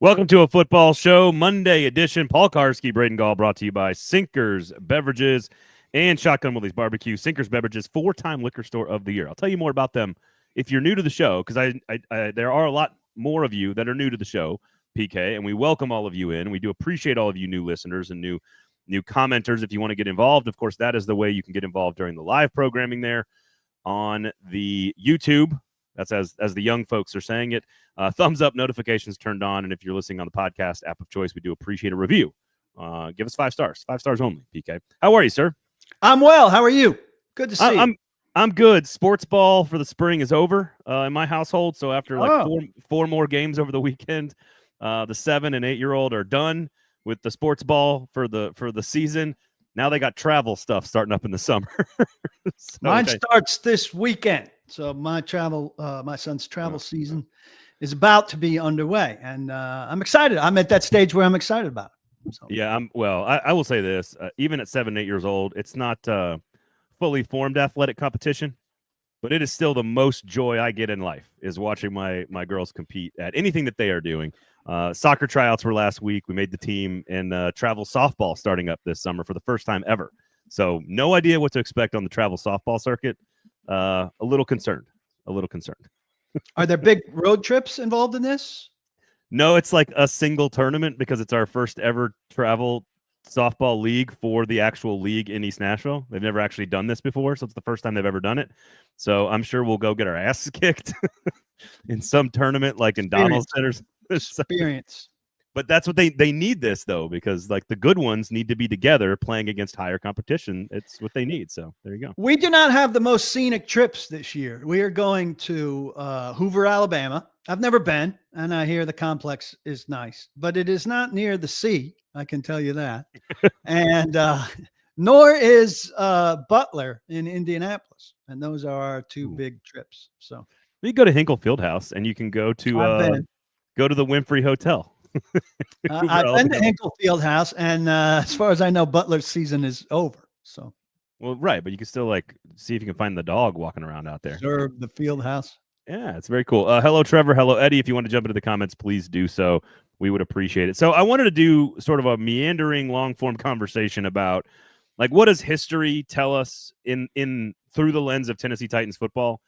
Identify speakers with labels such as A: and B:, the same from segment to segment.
A: Welcome to a football show, Monday edition. Paul Kuharsky, Braden, Gall, brought to you by Sinkers Beverages and Shotgun Willie's Barbecue. Sinkers Beverages, 4-time liquor store of the year. I'll tell you more about them if you're new to the show, because there are a lot more of you that are new to the show, PK, and we welcome all of you in. We do appreciate all of you new listeners and new commenters. If you want to get involved, of course, that is the way you can get involved during the live programming there on the YouTube. That's as the young folks are saying it. Thumbs up, notifications turned on, and if you're listening on the podcast app of choice, we do appreciate a review. Give us 5 stars. 5 stars only, PK. How are you, sir?
B: I'm well. How are you? Good to see you.
A: I'm good. Sports ball for the spring is over in my household. So after four more games over the weekend, the 7 and 8-year-old are done with the sports ball for the season. Now they got travel stuff starting up in the summer.
B: Mine starts this weekend. So my son's travel season is about to be underway, and I'm excited. I'm at that stage where I'm excited about it. So.
A: Yeah, I will say this: even at 7 and 8 years old, it's not fully formed athletic competition, but it is still the most joy I get in life is watching my girls compete at anything that they are doing. Soccer tryouts were last week. We made the team, and travel softball starting up this summer for the first time ever. So no idea what to expect on the travel softball circuit. A little concerned.
B: Are there big road trips involved in this?
A: No, it's like a single tournament because it's our first ever travel softball league for the actual league in East Nashville. They've never actually done this before, so it's the first time they've ever done it. So I'm sure we'll go get our asses kicked in some tournament like in Donaldson.
B: Experience.
A: But that's what they need this, though, because like the good ones need to be together playing against higher competition. It's what they need. So there you go.
B: We do not have the most scenic trips this year. We are going to Hoover, Alabama. I've never been, and I hear the complex is nice, but it is not near the sea. I can tell you that. And nor is Butler in Indianapolis. And those are our two big trips. So
A: you go to Hinkle Fieldhouse, and you can go to the Winfrey Hotel.
B: I've been to Hinkle Fieldhouse, and as far as I know, Butler's season is over. So,
A: well, right, but you can still like see if you can find the dog walking around out there.
B: Observe the Fieldhouse.
A: Yeah, it's very cool. Hello, Trevor. Hello, Eddie. If you want to jump into the comments, please do so. We would appreciate it. So, I wanted to do sort of a meandering, long-form conversation about like what does history tell us in through the lens of Tennessee Titans football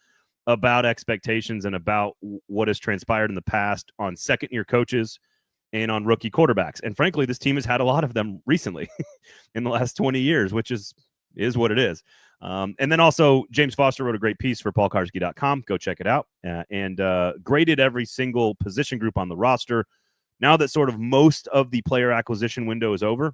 A: about expectations and about what has transpired in the past on second-year coaches and on rookie quarterbacks. And frankly, this team has had a lot of them recently in the last 20 years, which is what it is. And then also James Foster wrote a great piece for paulkuharsky.com. Go check it out. And graded every single position group on the roster. Now that sort of most of the player acquisition window is over,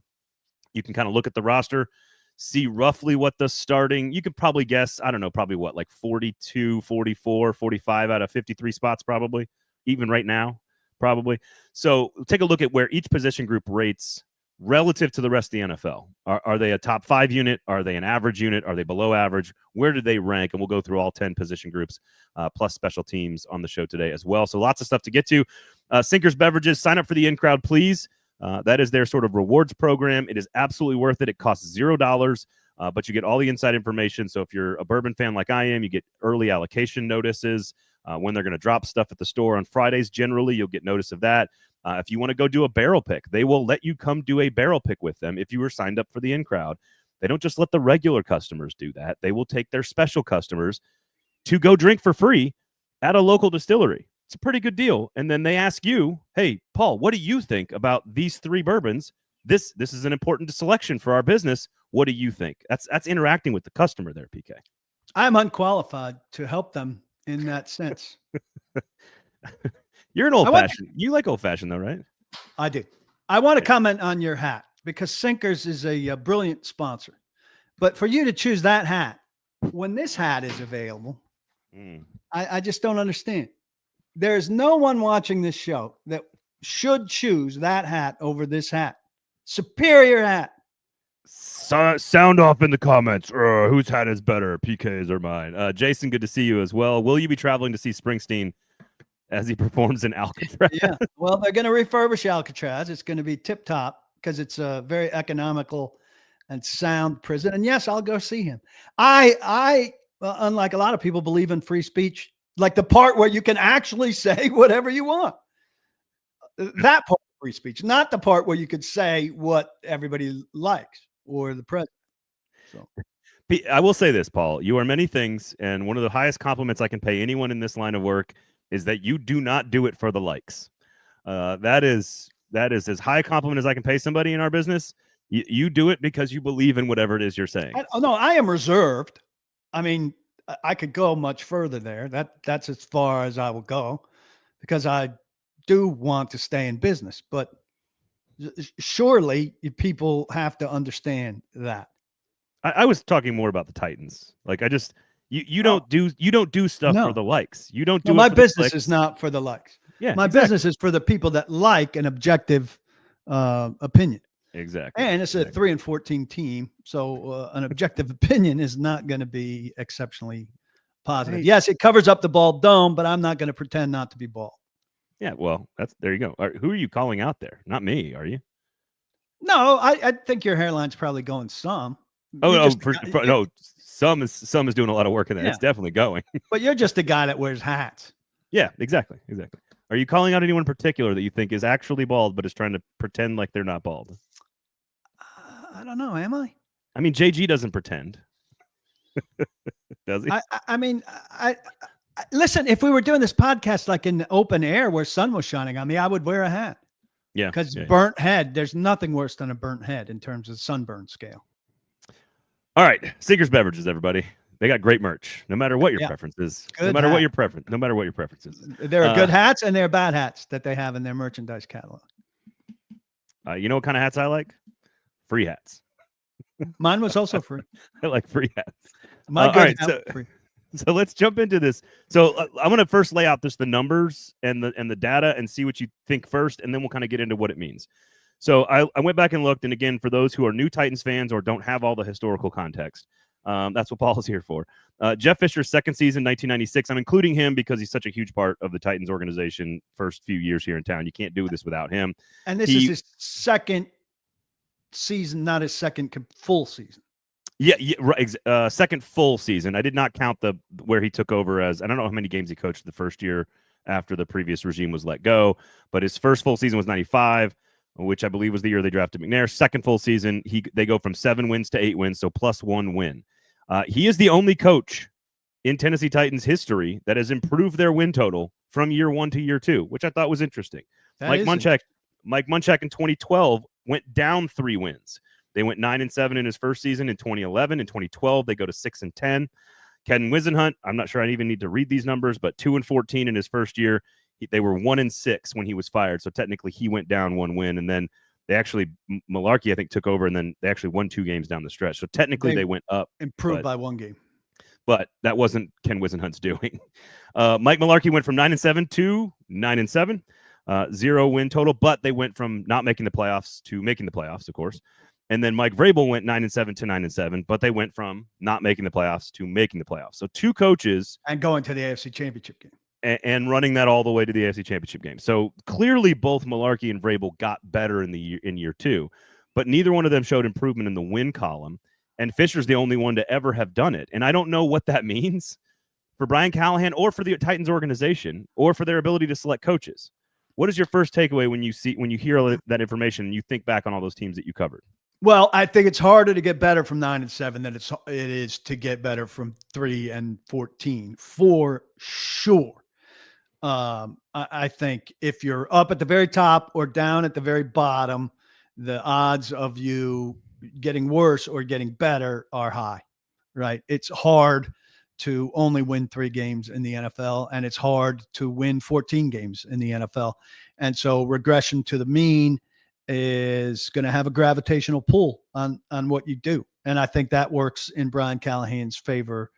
A: you can kind of look at the roster, see roughly what the starting, you could probably guess, I don't know, probably what, like 42, 44, 45 out of 53 spots probably, even right now. Probably. So take a look at where each position group rates relative to the rest of the NFL. Are they a top 5 unit? Are they an average unit? Are they below average? Where do they rank? And we'll go through all 10 position groups plus special teams on the show today as well. So lots of stuff to get to. Sinkers Beverages, sign up for the in-crowd, please. That is their sort of rewards program. It is absolutely worth it. It costs $0, but you get all the inside information. So if you're a bourbon fan like I am, you get early allocation notices. When they're going to drop stuff at the store on Fridays, generally, you'll get notice of that. If you want to go do a barrel pick, they will let you come do a barrel pick with them if you were signed up for the in-crowd. They don't just let the regular customers do that. They will take their special customers to go drink for free at a local distillery. It's a pretty good deal. And then they ask you, hey, Paul, what do you think about these 3 bourbons? This is an important selection for our business. What do you think? That's interacting with the customer there, PK.
B: I'm unqualified to help them in that sense.
A: You're an old-fashioned. You like old-fashioned, though, right?
B: I do. I want to comment on your hat because Sinkers is a brilliant sponsor. But for you to choose that hat, when this hat is available, I just don't understand. There's no one watching this show that should choose that hat over this hat. Superior hat.
A: Sound off in the comments. Whose hat is better, PK's or mine? Jason, good to see you as well. Will you be traveling to see Springsteen as he performs in Alcatraz?
B: Yeah, well, they're going to refurbish Alcatraz. It's going to be tip-top because it's a very economical and sound prison. And yes, I'll go see him. I unlike a lot of people, believe in free speech, like the part where you can actually say whatever you want. That part of free speech, not the part where you could say what everybody likes or the president. So
A: I will say this, Paul. You are many things, and one of the highest compliments I can pay anyone in this line of work is that you do not do it for the likes. That is as high a compliment as I can pay somebody in our business. You do it because you believe in whatever it is you're saying.
B: No, I am reserved. I mean, I could go much further there. That's as far as I will go, because I do want to stay in business. But surely people have to understand that.
A: I was talking more about the Titans. Like, I just you don't do stuff for the likes. You don't do
B: my business is not for the likes.
A: Yeah,
B: my business is for the people that like an objective opinion.
A: Exactly.
B: And it's a 3-14 team, so an objective opinion is not going to be exceptionally positive. Yes, it covers up the bald dome, but I'm not going to pretend not to be bald.
A: Yeah, well, there you go. Who are you calling out there? Not me, are you?
B: No, I think your hairline's probably going some.
A: No, some is doing a lot of work in that. Yeah. It's definitely going.
B: But you're just a guy that wears hats.
A: Yeah, exactly. Are you calling out anyone in particular that you think is actually bald but is trying to pretend like they're not bald?
B: I don't know. Am I?
A: I mean, JG doesn't pretend. Does he?
B: I mean, listen, if we were doing this podcast like in the open air where sun was shining on me, I would wear a hat.
A: Yeah.
B: Because burnt head, there's nothing worse than a burnt head in terms of sunburn scale.
A: All right. Seeker's Beverages, everybody. They got great merch, no matter what your preference is. No matter what your preference is.
B: There are good hats and there are bad hats that they have in their merchandise catalog.
A: You know what kind of hats I like? Free hats.
B: Mine was also free.
A: I like free hats.
B: My good hat was free.
A: So let's jump into this. So I'm going to first lay out the numbers and the data and see what you think first, and then we'll kind of get into what it means. So I went back and looked, and again, for those who are new Titans fans or don't have all the historical context, that's what Paul is here for. Jeff Fisher's second season, 1996. I'm including him because he's such a huge part of the Titans organization first few years here in town. You can't do this without him.
B: And this is his second season, not his second full season.
A: Yeah, right. Second full season. I did not count where he took over as. I don't know how many games he coached the first year after the previous regime was let go, but his first full season was 95, which I believe was the year they drafted McNair. Second full season, they go from 7 wins to 8 wins, so plus 1 win. He is the only coach in Tennessee Titans history that has improved their win total from year 1 to year 2, which I thought was interesting. Mike Munchak in 2012 went down 3 wins. They went 9-7 in his first season in 2011. In 2012, they go to 6-10. Ken Wisenhunt, I'm not sure I even need to read these numbers, but 2-14 in his first year. They were 1-6 when he was fired. So technically he went down 1 win. And then they actually, Malarkey, I think, took over, and then they actually won 2 games down the stretch. So technically they went up.
B: Improved by 1 game.
A: But that wasn't Ken Wisenhunt's doing. Mike Malarkey went from 9-7 to 9-7. 0 win total, but they went from not making the playoffs to making the playoffs, of course. And then Mike Vrabel went 9-7 to 9-7, but they went from not making the playoffs to making the playoffs. So 2 coaches
B: and going to the AFC Championship game
A: and running that all the way to the AFC Championship game. So clearly, both Malarkey and Vrabel got better in year 2, but neither one of them showed improvement in the win column. And Fisher's the only one to ever have done it. And I don't know what that means for Brian Callahan or for the Titans organization or for their ability to select coaches. What is your first takeaway when you hear that information and you think back on all those teams that you covered?
B: Well, I think it's harder to get better from 9-7 than it is to get better from 3-14 for sure. I think if you're up at the very top or down at the very bottom, the odds of you getting worse or getting better are high, right? It's hard to only win 3 games in the NFL, and it's hard to win 14 games in the NFL. And so regression to the mean is going to have a gravitational pull on what you do. And I think that works in Brian Callahan's favor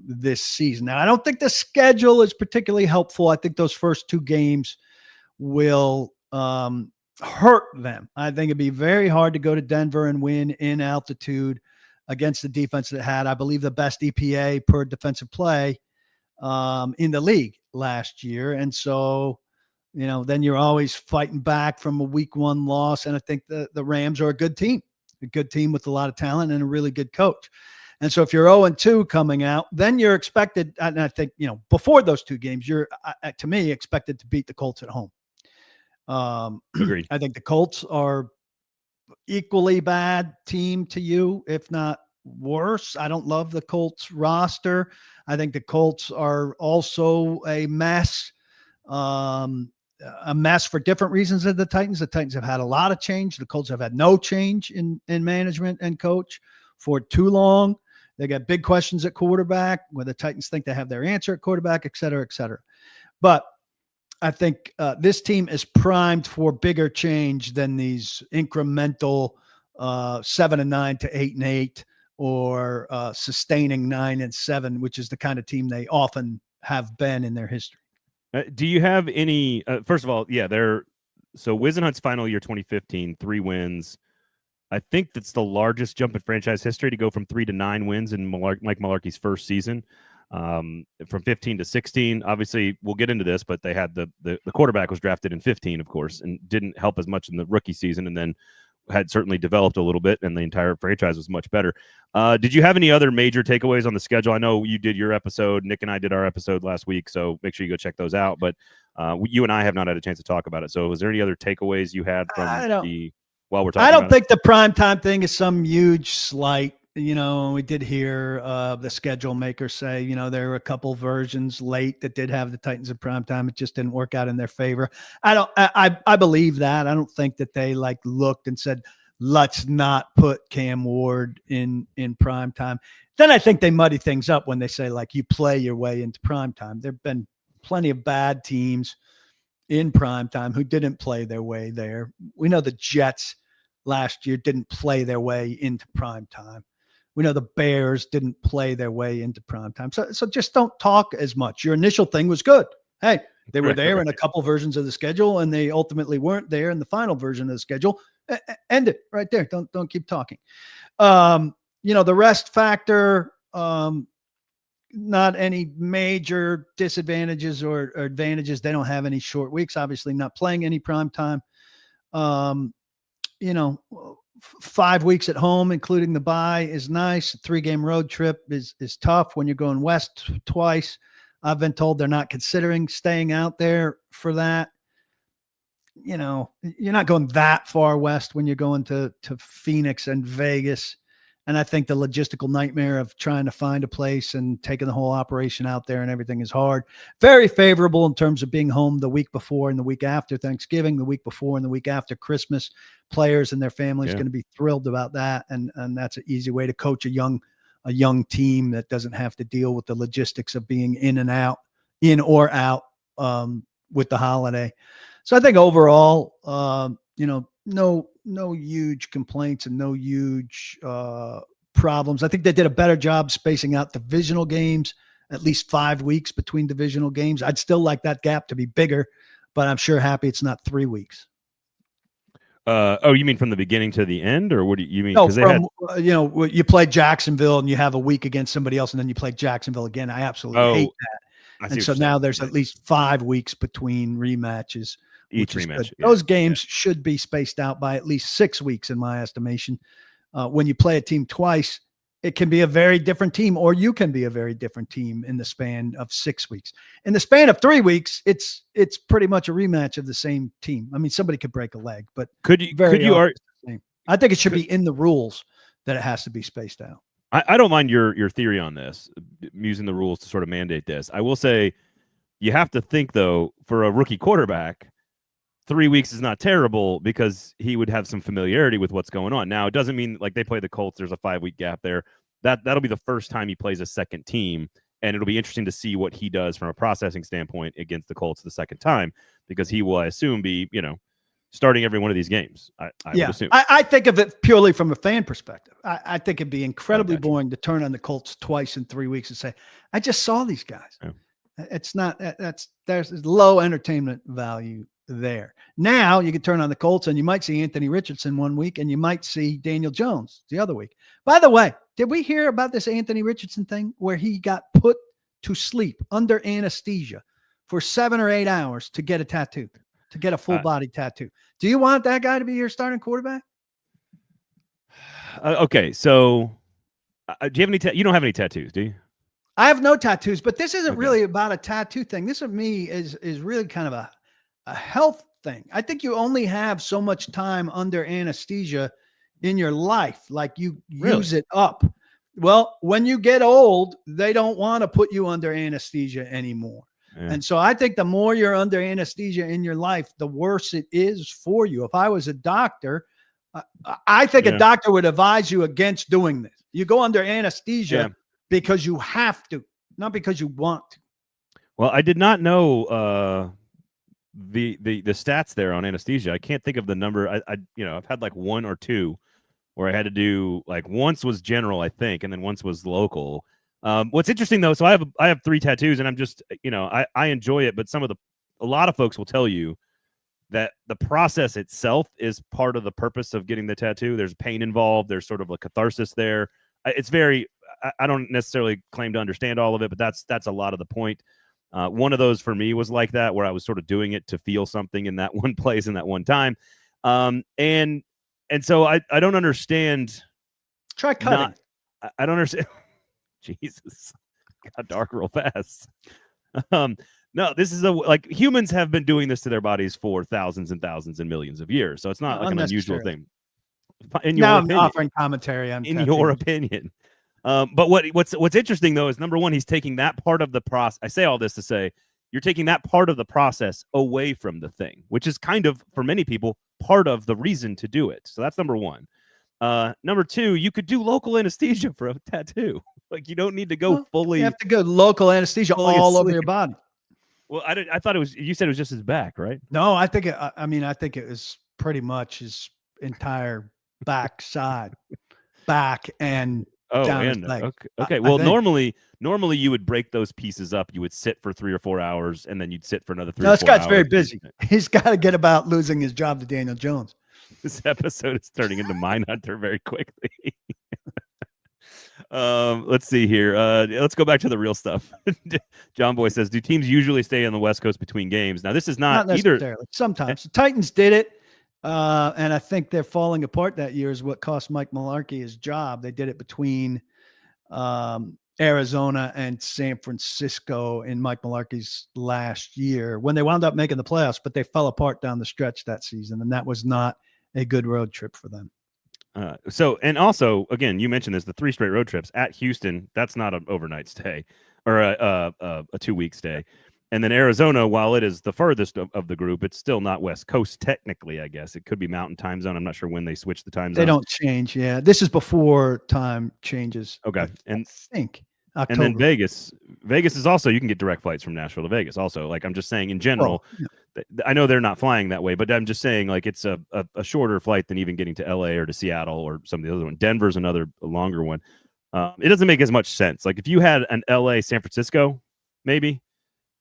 B: this season. Now, I don't think the schedule is particularly helpful. I think those first 2 games will hurt them. I think it'd be very hard to go to Denver and win in altitude against the defense that had, I believe, the best EPA per defensive play in the league last year. And so, then you're always fighting back from a week 1 loss. And I think the Rams are a good team with a lot of talent and a really good coach. And so if you're 0-2 coming out, then you're expected, and I think, before those 2 games, you're, to me, expected to beat the Colts at home.
A: Agreed.
B: I think the Colts are equally bad team to you, if not worse. I don't love the Colts roster. I think the Colts are also a mess for different reasons than the Titans. The Titans have had a lot of change. The Colts have had no change in management and coach for too long. They got big questions at quarterback, where the Titans think they have their answer at quarterback, et cetera, et cetera. But I think this team is primed for bigger change than these incremental 7-9 to 8-8 or sustaining 9-7, which is the kind of team they often have been in their history.
A: Do you have any? First of all, yeah, so Wisenhunt's final year, 2015, 3 wins. I think that's the largest jump in franchise history to go from 3 to 9 wins in Mike Mularkey's first season. From 15 to 16. Obviously, we'll get into this, but they had the quarterback was drafted in 15, of course, and didn't help as much in the rookie season, and then had certainly developed a little bit, and the entire franchise was much better. Did you have any other major takeaways on the schedule? I know you did your episode. Nick and I did our episode last week, so make sure you go check those out. But you and I have not had a chance to talk about it. So was there any other takeaways you had from while we're talking?
B: I don't think the primetime thing is some huge slight. We did hear the schedule maker say, there were a couple versions late that did have the Titans in primetime. It just didn't work out in their favor. I believe that. I don't think that they looked and said, let's not put Cam Ward in primetime. Then I think they muddy things up when they say, you play your way into primetime. There've been plenty of bad teams in primetime who didn't play their way there. We know the Jets last year didn't play their way into primetime. We know the Bears didn't play their way into primetime. So just don't talk as much. Your initial thing was good. Hey, they were there in a couple versions of the schedule, and they ultimately weren't there in the final version of the schedule. End it right there. Don't keep talking. The rest factor, not any major disadvantages or advantages. They don't have any short weeks, obviously not playing any primetime. 5 weeks at home, including the bye, is nice. A 3-game road trip is tough when you're going west twice. I've been told they're not considering staying out there for that. You're not going that far west when you're going to Phoenix and Vegas. And I think the logistical nightmare of trying to find a place and taking the whole operation out there and everything is hard. Very favorable in terms of being home the week before and the week after Thanksgiving, the week before and the week after Christmas. Players and their families going to be thrilled about that. And that's an easy way to coach a young team that doesn't have to deal with the logistics of being in or out with the holiday. So I think overall, no huge complaints and no huge problems. I think they did a better job spacing out divisional games, at least 5 weeks between divisional games. I'd still like that gap to be bigger, but I'm sure happy it's not 3 weeks.
A: You mean from the beginning to the end, or what do you mean?
B: No, you play Jacksonville and you have a week against somebody else, and then you play Jacksonville again. I absolutely hate that. And so now there's at least 5 weeks between rematches.
A: Each rematch.
B: Yeah. Those games should be spaced out by at least 6 weeks, in my estimation. When you play a team twice, it can be a very different team, or you can be a very different team in the span of 6 weeks. In the span of 3 weeks, it's pretty much a rematch of the same team. I mean, somebody could break a leg, but I think it should be in the rules that it has to be spaced out.
A: I don't mind your theory on this, using the rules to sort of mandate this. I will say you have to think, though, for a rookie quarterback, 3 weeks is not terrible because he would have some familiarity with what's going on. Now, it doesn't mean they play the Colts, there's a 5-week gap there. That'll be the first time he plays a second team, and it'll be interesting to see what he does from a processing standpoint against the Colts the second time, because he will, I assume, be, starting every one of these games. I would assume.
B: I think of it purely from a fan perspective. I think it'd be incredibly boring to turn on the Colts twice in 3 weeks and say, I just saw these guys. Yeah. It's not, there's low entertainment value there. Now you can turn on the Colts and you might see Anthony Richardson 1 week and you might see Daniel Jones the other week. By the way, did we hear about this Anthony Richardson thing where he got put to sleep under anesthesia for 7 or 8 hours to get a tattoo, to get a full body tattoo? Do you want that guy to be your starting quarterback?
A: Okay. So do you have any, you don't have any tattoos, do you?
B: I have no tattoos, but this isn't really about a tattoo thing. This, of me, is really kind of a health thing. I think you only have so much time under anesthesia in your life. Like you use it up. Well, when you get old, they don't want to put you under anesthesia anymore. Yeah. And so I think the more you're under anesthesia in your life, the worse it is for you. If I was a doctor, I think a doctor would advise you against doing this. You go under anesthesia because you have to, not because you want to.
A: Well, I did not know the stats there on anesthesia. I can't think of the number. I've had like one or two where I had to do, like, once was general, I think, and then once was local. What's interesting though, so I have 3 tattoos, and I'm just, I enjoy it, but a lot of folks will tell you that the process itself is part of the purpose of getting the tattoo. There's pain involved. There's sort of a catharsis there. It's very, I don't necessarily claim to understand all of it, but that's a lot of the point. One of those for me was like that, where I was sort of doing it to feel something in that one place in that one time. And so I don't understand.
B: Try cutting.
A: I don't understand. Jesus, got dark real fast. No, this is like humans have been doing this to their bodies for thousands and thousands and millions of years. So it's not like an unusual thing.
B: Now I'm offering commentary on
A: in your opinion. But what's interesting though is, number one, he's taking that part of the process. I say all this to say you're taking that part of the process away from the thing, which is kind of, for many people, part of the reason to do it. So that's number one. Number two, you could do local anesthesia for a tattoo. Like, you don't need to go fully.
B: You have to go local anesthesia all over your body.
A: Well, I thought it was. You said it was just his back, right?
B: No, I think I think it was pretty much his entire backside, back and down his leg.
A: Okay. Well, normally you would break those pieces up. You would sit for 3 or 4 hours, and then you'd sit for another 3 or 4 hours.
B: This guy's very busy. He's got to get about losing his job to Daniel Jones.
A: This episode is turning into Mindhunter very quickly. Let's see here. Let's go back to the real stuff. John Boy says, do teams usually stay on the West Coast between games? Now, this is not
B: necessarily.
A: Either.
B: Sometimes the Titans did it. And I think they're falling apart that year is what cost Mike Mularkey his job. They did it between Arizona and San Francisco in Mike Mularkey's last year when they wound up making the playoffs, but they fell apart down the stretch that season. And that was not a good road trip for them.
A: And also, again, you mentioned this, the 3 straight road trips at Houston. That's not an overnight stay or a 2-week stay. And then Arizona, while it is the furthest of the group, it's still not West Coast technically, I guess. It could be Mountain Time Zone. I'm not sure when they switch the time zone.
B: They don't change, yeah. This is before time changes.
A: Okay.
B: I think October.
A: And then Vegas is also, you can get direct flights from Nashville to Vegas also. Like, I'm just saying in general, I know they're not flying that way, but I'm just saying, like, it's a shorter flight than even getting to LA or to Seattle or some of the other one. Denver's a longer one. It doesn't make as much sense. Like, if you had an LA San Francisco, maybe,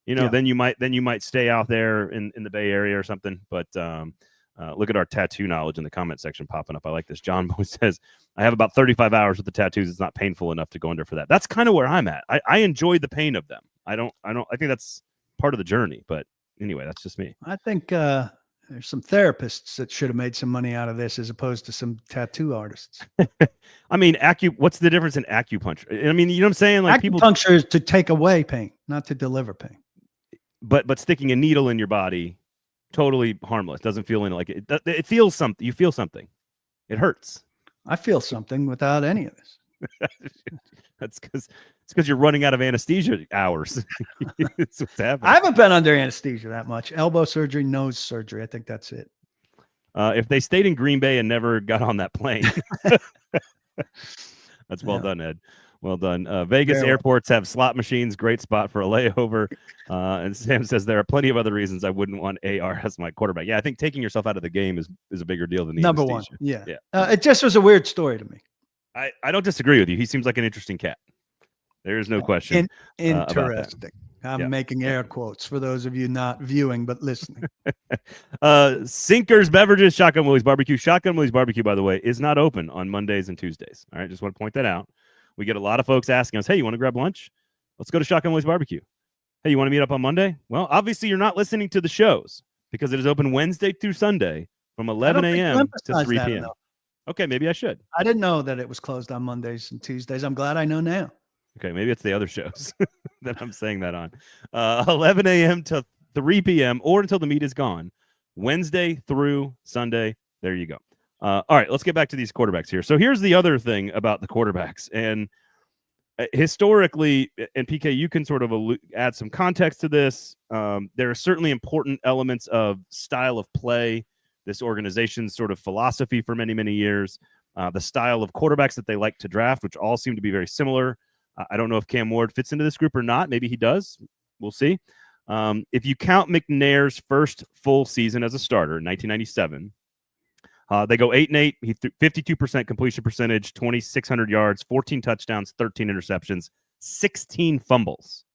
A: then you might stay out there in the Bay Area or something. But look at our tattoo knowledge in the comment section popping up. I like this. John Boy says, I have about 35 hours with the tattoos. It's not painful enough to go under for that. That's kind of where I'm at. I enjoy the pain of them. I think that's part of the journey, but anyway, that's just me.
B: I think there's some therapists that should have made some money out of this as opposed to some tattoo artists.
A: I mean, what's the difference in acupuncture? I mean, you know what I'm saying? Like,
B: acupuncture is to take away pain, not to deliver pain.
A: But sticking a needle in your body, totally harmless. Doesn't feel like it. It feels something. You feel something. It hurts.
B: I feel something without any of this.
A: It's because you're running out of anesthesia hours. That's what's happening.
B: I haven't been under anesthesia that much. Elbow surgery, nose surgery. I think that's it.
A: If they stayed in Green Bay and never got on that plane, that's well done, Ed. Well done. Vegas airports have slot machines. Great spot for a layover. And Sam says there are plenty of other reasons I wouldn't want AR as my quarterback. Yeah, I think taking yourself out of the game is a bigger deal than the
B: number
A: anesthesia.
B: One. Yeah. It just was a weird story to me.
A: I don't disagree with you. He seems like an interesting cat. There is no question.
B: Interesting. I'm making air quotes for those of you not viewing but listening.
A: Sinkers Beverages, Shotgun Willie's Barbecue. Shotgun Willie's Barbecue, by the way, is not open on Mondays and Tuesdays. All right, just want to point that out. We get a lot of folks asking us, hey, you want to grab lunch? Let's go to Shotgun Willie's Barbecue. Hey, you want to meet up on Monday? Well, obviously you're not listening to the shows because it is open Wednesday through Sunday from 11 a.m. to 3 p.m. Okay, maybe I should.
B: I didn't know that it was closed on Mondays and Tuesdays. I'm glad I know now.
A: Okay, maybe it's the other shows that I'm saying that on. 11 a.m. to 3 p.m. or until the meat is gone Wednesday through Sunday. There you go. All right, let's get back to these quarterbacks here. So here's the other thing about the quarterbacks. And historically, and PK, you can sort of add some context to this. There are certainly important elements of style of play, this organization's sort of philosophy for many, many years, the style of quarterbacks that they like to draft, which all seem to be very similar. I don't know if Cam Ward fits into this group or not. Maybe he does. We'll see. If you count McNair's first full season as a starter in 1997, they go 8-8. He threw 52% completion percentage, 2,600 yards, 14 touchdowns, 13 interceptions, 16 fumbles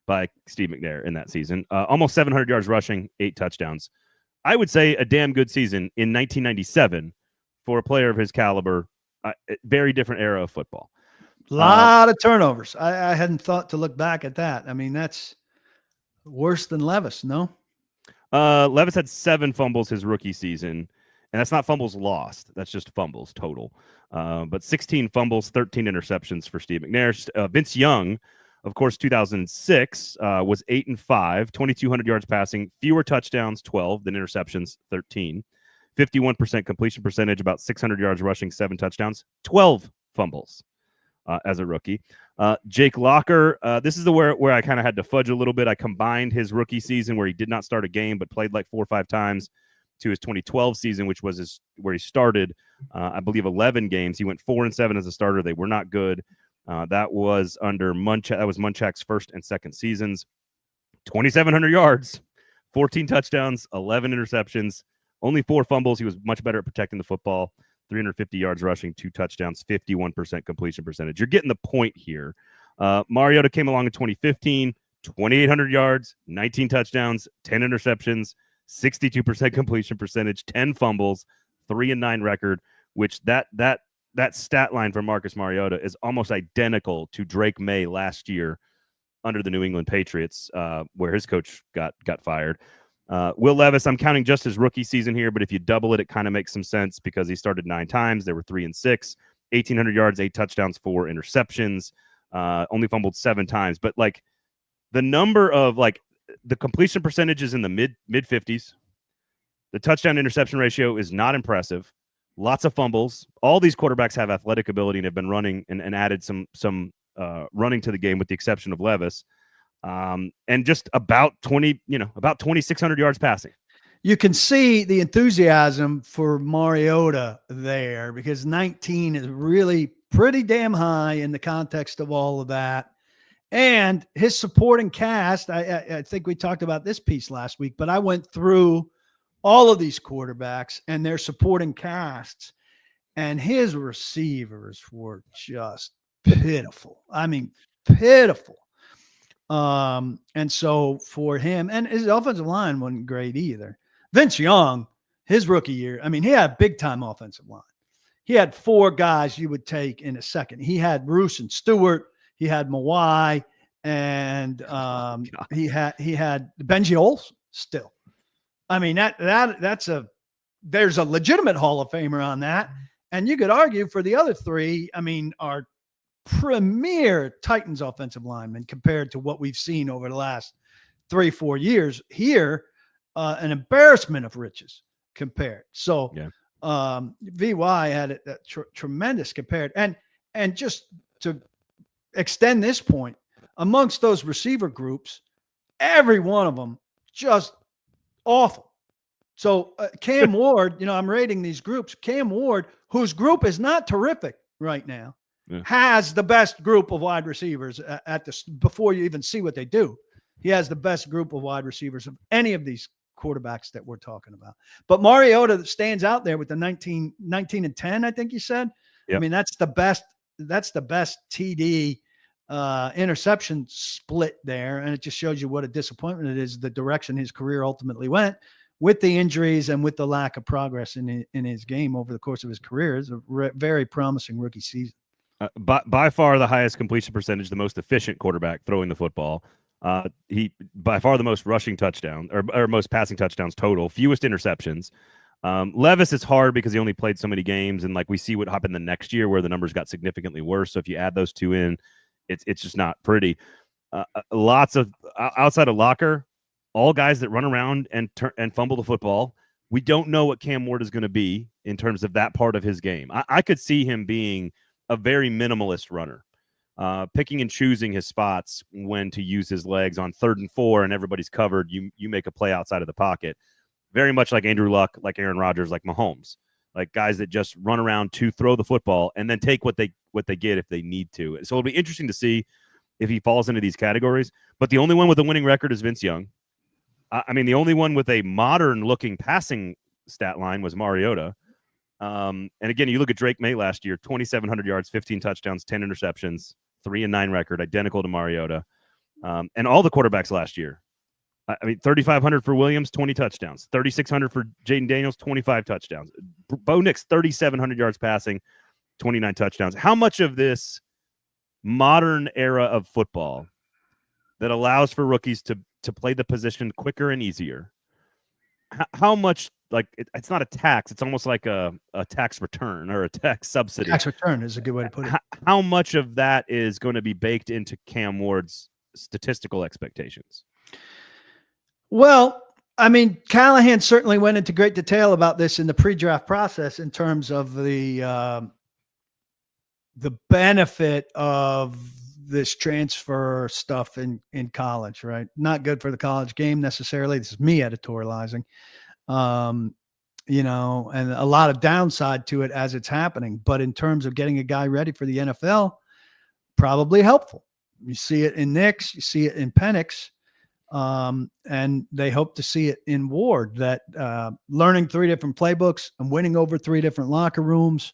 A: by Steve McNair in that season. Almost 700 yards rushing, 8 touchdowns. I would say a damn good season in 1997 for a player of his caliber. Very different era of football.
B: A lot of turnovers. I hadn't thought to look back at that. I mean, that's worse than Levis, no?
A: Levis had 7 fumbles his rookie season. And that's not fumbles lost. That's just fumbles total. But 16 fumbles, 13 interceptions for Steve McNair. Vince Young, of course, 2006, was 8-5, 2,200 yards passing, fewer touchdowns, 12, than interceptions, 13. 51% completion percentage, about 600 yards rushing, 7 touchdowns, 12 fumbles as a rookie. Jake Locker, this is where I kind of had to fudge a little bit. I combined his rookie season where he did not start a game but played like 4 or 5 times to his 2012 season, which was where he started, I believe, 11 games. He went 4-7 as a starter. They were not good. That was under Munchak. That was Munchak's first and second seasons. 2,700 yards, 14 touchdowns, 11 interceptions, only 4 fumbles. He was much better at protecting the football. 350 yards rushing, 2 touchdowns, 51% completion percentage. You're getting the point here. Mariota came along in 2015, 2,800 yards, 19 touchdowns, 10 interceptions, 62% completion percentage, 10 fumbles, 3-9 record, which that stat line for Marcus Mariota is almost identical to Drake May last year under the New England Patriots, where his coach got fired. Will Levis, I'm counting just his rookie season here, but if you double it, it kind of makes some sense because he started 9 times. There were 3-6, 1,800 yards, 8 touchdowns, 4 interceptions, only fumbled 7 times. But like the number of the completion percentage is in the mid 50s. The touchdown interception ratio is not impressive. Lots of fumbles. All these quarterbacks have athletic ability and have been running and added some running to the game with the exception of Levis. And just about 2,600 yards passing.
B: You can see the enthusiasm for Mariota there because 19 is really pretty damn high in the context of all of that. And his supporting cast, I think we talked about this piece last week, but I went through all of these quarterbacks and their supporting casts, and his receivers were just pitiful. I mean, pitiful. And so for him, and his offensive line wasn't great either. Vince Young, his rookie year, I mean, he had a big-time offensive line. He had 4 guys you would take in a second. He had Bruce and Stewart. He had Mawai, and he had Benji Olsen still. I mean, there's a legitimate Hall of Famer on that. And you could argue for the other 3, I mean, are premier Titans offensive linemen compared to what we've seen over the last 3-4 years here, an embarrassment of riches compared. So VY had a tremendous compared. And just to extend this point, amongst those receiver groups, every one of them just awful. So Cam Ward, I'm rating these groups. Cam Ward, whose group is not terrific right now, has the best group of wide receivers before you even see what they do. He has the best group of wide receivers of any of these quarterbacks that we're talking about. But Mariota stands out there with the 19 and 10, I think you said. Yep. I mean, that's the best TD interception split there. And it just shows you what a disappointment it is, the direction his career ultimately went with the injuries and with the lack of progress in his game over the course of his career. It's a very promising rookie season.
A: By far the highest completion percentage, the most efficient quarterback throwing the football. He by far the most rushing touchdown or most passing touchdowns total, fewest interceptions. Levis is hard because he only played so many games, and we see what happened the next year where the numbers got significantly worse. So if you add those 2 in, it's just not pretty. Lots of outside of Locker, all guys that run around and fumble the football. We don't know what Cam Ward is going to be in terms of that part of his game. I could see him being a very minimalist runner, picking and choosing his spots when to use his legs on 3rd and 4 and everybody's covered. You make a play outside of the pocket. Very much like Andrew Luck, like Aaron Rodgers, like Mahomes, like guys that just run around to throw the football and then take what they get if they need to. So it'll be interesting to see if he falls into these categories. But the only one with a winning record is Vince Young. I mean, the only one with a modern-looking passing stat line was Mariota. And again, you look at Drake May last year, 2,700 yards, 15 touchdowns, 10 interceptions, 3-9 record, identical to Mariota. And all the quarterbacks last year. I mean, 3,500 for Williams, 20 touchdowns. 3,600 for Jaden Daniels, 25 touchdowns. Bo Nix, 3,700 yards passing, 29 touchdowns. How much of this modern era of football that allows for rookies to play the position quicker and easier, how much, like, it's not a tax, it's almost like a tax return or a tax subsidy.
B: Tax return is a good way to put it.
A: How much of that is going to be baked into Cam Ward's statistical expectations?
B: Well, I mean, Callahan certainly went into great detail about this in the pre-draft process in terms of the benefit of this transfer stuff in college, right? Not good for the college game necessarily. This is me editorializing, you know, and a lot of downside to it as it's happening. But in terms of getting a guy ready for the NFL, probably helpful. You see it in Nix, you see it in Penix, and they hope to see it in Ward, that learning 3 different playbooks and winning over 3 different locker rooms,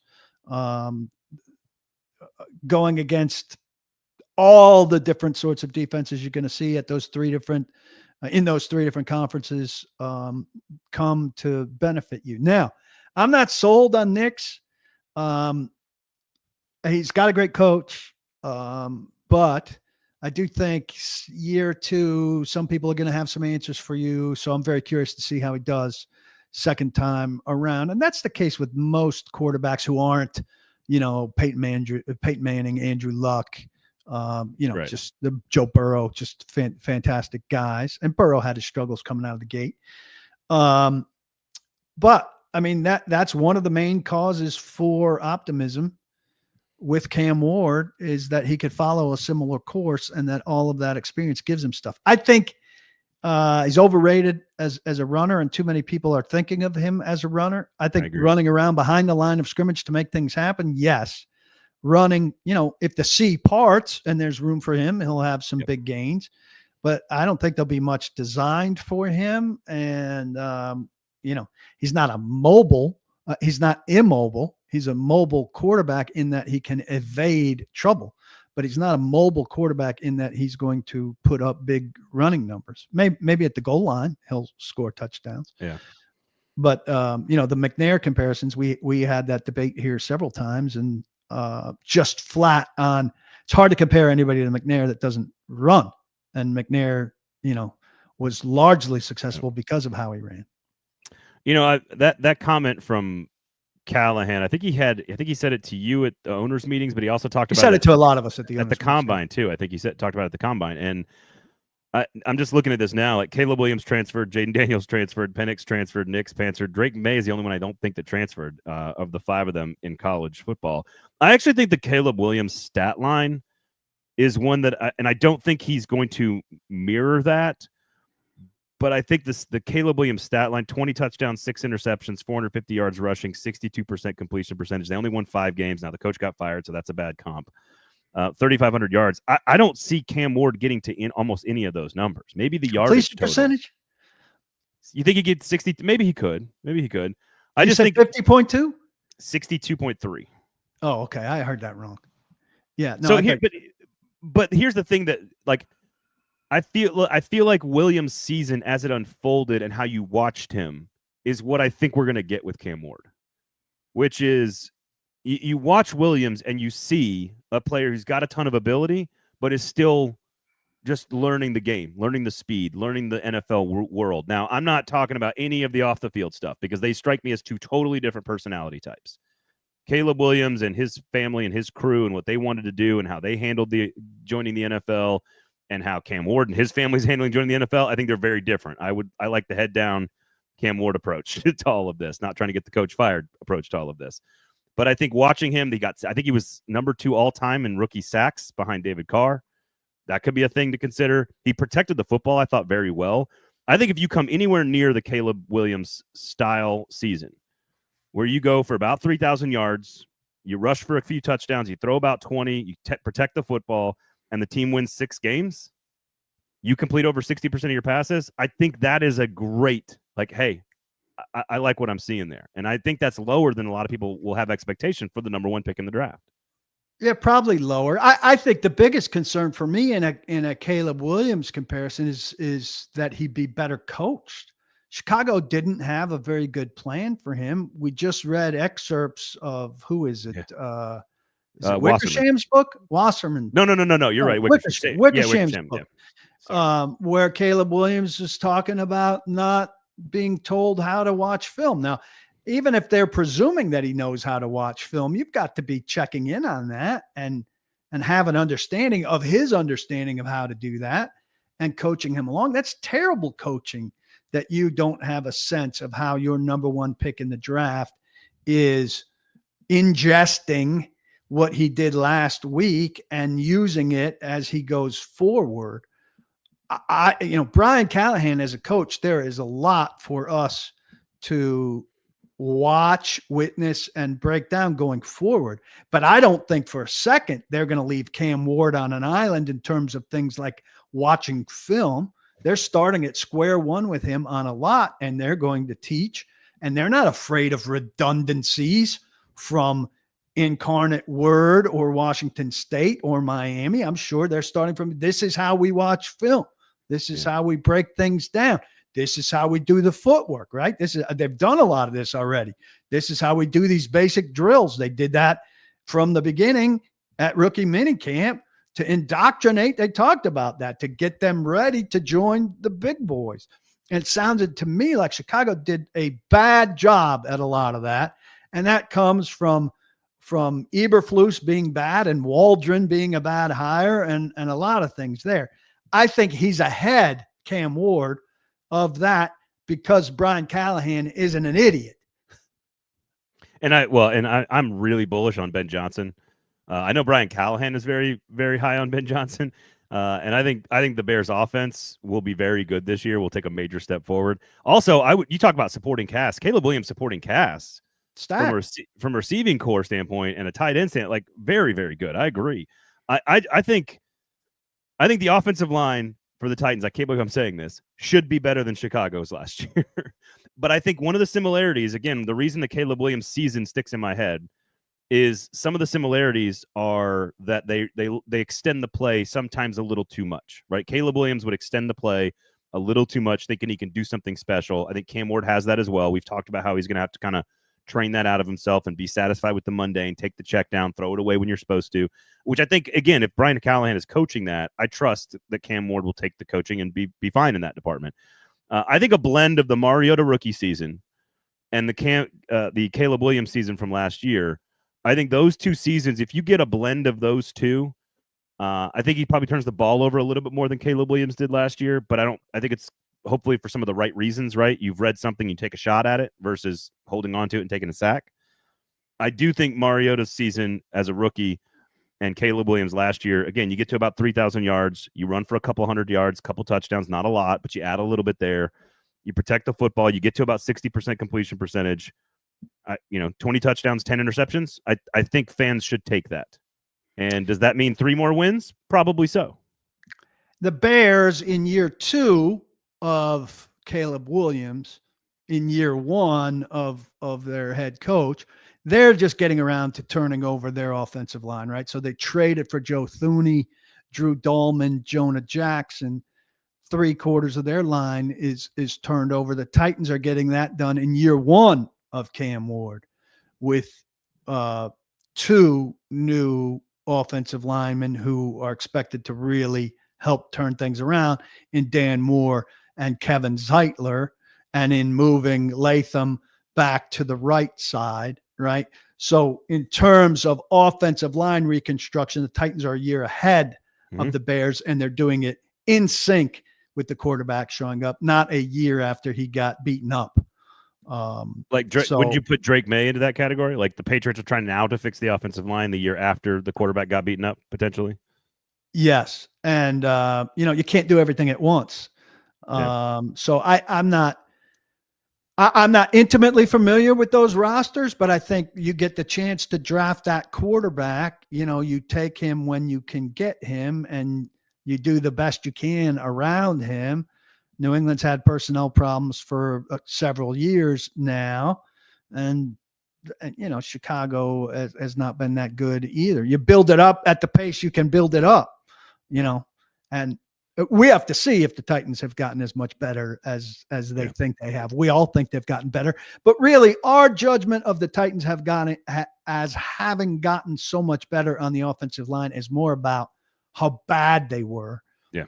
B: going against all the different sorts of defenses you're going to see at those 3 different in those 3 different conferences come to benefit you. Now, I'm not sold on Nix. He's got a great coach, but I do think year 2, some people are going to have some answers for you. So I'm very curious to see how he does second time around. And that's the case with most quarterbacks who aren't, you know, Peyton Manning, Andrew Luck, you know, right. Just the Joe Burrow, just fantastic guys. And Burrow had his struggles coming out of the gate. But I mean, that's one of the main causes for optimism with Cam Ward, is that he could follow a similar course and that all of that experience gives him stuff. I think he's overrated as a runner, and too many people are thinking of him as a runner. I think running around behind the line of scrimmage to make things happen, yes. Running, you know, if the sea parts and there's room for him, he'll have some big gains. But I don't think there'll be much designed for him. And, you know, he's not a mobile. He's not immobile. He's a mobile quarterback in that he can evade trouble. But he's not a mobile quarterback in that he's going to put up big running numbers. Maybe at the goal line, he'll score touchdowns.
A: Yeah.
B: But, you know, the McNair comparisons, we had that debate here several times, and just flat on, it's hard to compare anybody to McNair that doesn't run. And McNair, you know, was largely successful because of how he ran.
A: You know, that comment from Callahan, I think he said it to you at the owners' meetings, but he also talked about
B: it to a lot of us at the
A: combine too. I think he talked about it at the combine. And I'm just looking at this now. Like, Caleb Williams transferred, Jaden Daniels transferred, Penix transferred, Nix transferred. Drake May is the only one I don't think that transferred of the 5 of them in college football. I actually think the Caleb Williams stat line is one that, and I don't think he's going to mirror that, but I think the Caleb Williams stat line: 20 touchdowns, 6 interceptions, 450 yards rushing, 62% completion percentage. They only won 5 games. Now the coach got fired, so that's a bad comp. 3,500 yards. I don't see Cam Ward getting to almost any of those numbers. Maybe the yardage
B: percentage.
A: You think he gets 60? Maybe he could.
B: I just think 50.2,
A: 62.3.
B: Oh, okay. I heard that wrong. Yeah. No,
A: so but here's the thing that, like, I feel like Williams' season as it unfolded and how you watched him is what I think we're going to get with Cam Ward, which is you watch Williams and you see a player who's got a ton of ability, but is still just learning the game, learning the speed, learning the NFL world. Now, I'm not talking about any of the off the field stuff because they strike me as 2 totally different personality types. Caleb Williams and his family and his crew and what they wanted to do and how they handled joining the NFL and how Cam Ward and his family's handling joining the NFL, I think they're very different. I like the head down Cam Ward approach to all of this, not trying to get the coach fired approach to all of this. But I think watching him, I think he was number 2 all time in rookie sacks behind David Carr. That could be a thing to consider. He protected the football, I thought, very well. I think if you come anywhere near the Caleb Williams style season, where you go for about 3,000 yards, you rush for a few touchdowns, you throw about 20, you protect the football, and the team wins 6 games, you complete over 60% of your passes, I think that is a great, hey, I like what I'm seeing there. And I think that's lower than a lot of people will have expectation for the number 1 pick in the draft.
B: Yeah, probably lower. I think the biggest concern for me in a Caleb Williams comparison is that he'd be better coached. Chicago didn't have a very good plan for him. We just read excerpts of, who is it? Yeah. Is it Wickersham's book? Wasserman.
A: No. You're right.
B: Wickersham's book. Yeah. Where Caleb Williams is talking about not being told how to watch film. Now, even if they're presuming that he knows how to watch film, you've got to be checking in on that and have an understanding of his understanding of how to do that and coaching him along. That's terrible coaching, that you don't have a sense of how your number 1 pick in the draft is ingesting what he did last week and using it as he goes forward. Brian Callahan as a coach, there is a lot for us to watch, witness, and break down going forward. But I don't think for a second they're going to leave Cam Ward on an island in terms of things like watching film. They're starting at square one with him on a lot, and they're going to teach, and they're not afraid of redundancies from Incarnate Word or Washington State or Miami. I'm sure they're starting from, this is how we watch film. This is how we break things down. This is how we do the footwork, right? They've done a lot of this already. This is how we do these basic drills. They did that from the beginning at rookie minicamp to indoctrinate. They talked about that to get them ready to join the big boys. And it sounded to me like Chicago did a bad job at a lot of that. And that comes from Eberflus being bad and Waldron being a bad hire and a lot of things there. I think he's ahead, Cam Ward, of that because Brian Callahan isn't an idiot.
A: And I'm really bullish on Ben Johnson. I know Brian Callahan is very, very high on Ben Johnson. And I think the Bears offense will be very good this year. We'll take a major step forward. Also, you talk about supporting cast. Caleb Williams supporting cast from a receiving core standpoint and a tight end standpoint, very, very good. I agree. I think the offensive line for the Titans, I can't believe I'm saying this, should be better than Chicago's last year. But I think one of the similarities, again, the reason the Caleb Williams season sticks in my head is some of the similarities are that they extend the play sometimes a little too much, right? Caleb Williams would extend the play a little too much, thinking he can do something special. I think Cam Ward has that as well. We've talked about how he's going to have to kind of train that out of himself and be satisfied with the mundane, take the check down, throw it away when you're supposed to, which I think, again, if Brian Callahan is coaching that, I trust that Cam Ward will take the coaching and be fine in that department. I think a blend of the Mariota rookie season and the Caleb Williams season from last year, I think those two seasons, if you get a blend of those two, I think he probably turns the ball over a little bit more than Caleb Williams did last year, but I think it's hopefully for some of the right reasons, right? You've read something, you take a shot at it versus holding on to it and taking a sack. I do think Mariota's season as a rookie and Caleb Williams last year, again, you get to about 3,000 yards, you run for a couple hundred yards, couple touchdowns, not a lot, but you add a little bit there. You protect the football, you get to about 60% completion percentage, 20 touchdowns, 10 interceptions. I think fans should take that. And does that mean 3 more wins? Probably so.
B: The Bears in year 2 of Caleb Williams, in year 1 of their head coach, they're just getting around to turning over their offensive line, right? So they traded for Joe Thuney, Drew Dahlman, Jonah Jackson. 3/4 of their line is turned over. The Titans are getting that done in year 1 of Cam Ward with 2 new offensive linemen who are expected to really help turn things around in Dan Moore and Kevin Zeitler, and in moving Latham back to the right side, right? So in terms of offensive line reconstruction, the Titans are a year ahead of the Bears, and they're doing it in sync with the quarterback showing up, not a year after he got beaten up.
A: Would you put Drake May into that category? Like the Patriots are trying now to fix the offensive line the year after the quarterback got beaten up, potentially?
B: Yes. And, you can't do everything at once. So I'm not intimately familiar with those rosters, but I think you get the chance to draft that quarterback. You take him when you can get him and you do the best you can around him. New England's had personnel problems for several years now. And Chicago has not been that good either. You build it up at the pace you can build it up, and we have to see if the Titans have gotten as much better as they think they have. We all think they've gotten better, but really our judgment of the Titans have gotten as having gotten so much better on the offensive line is more about how bad they were,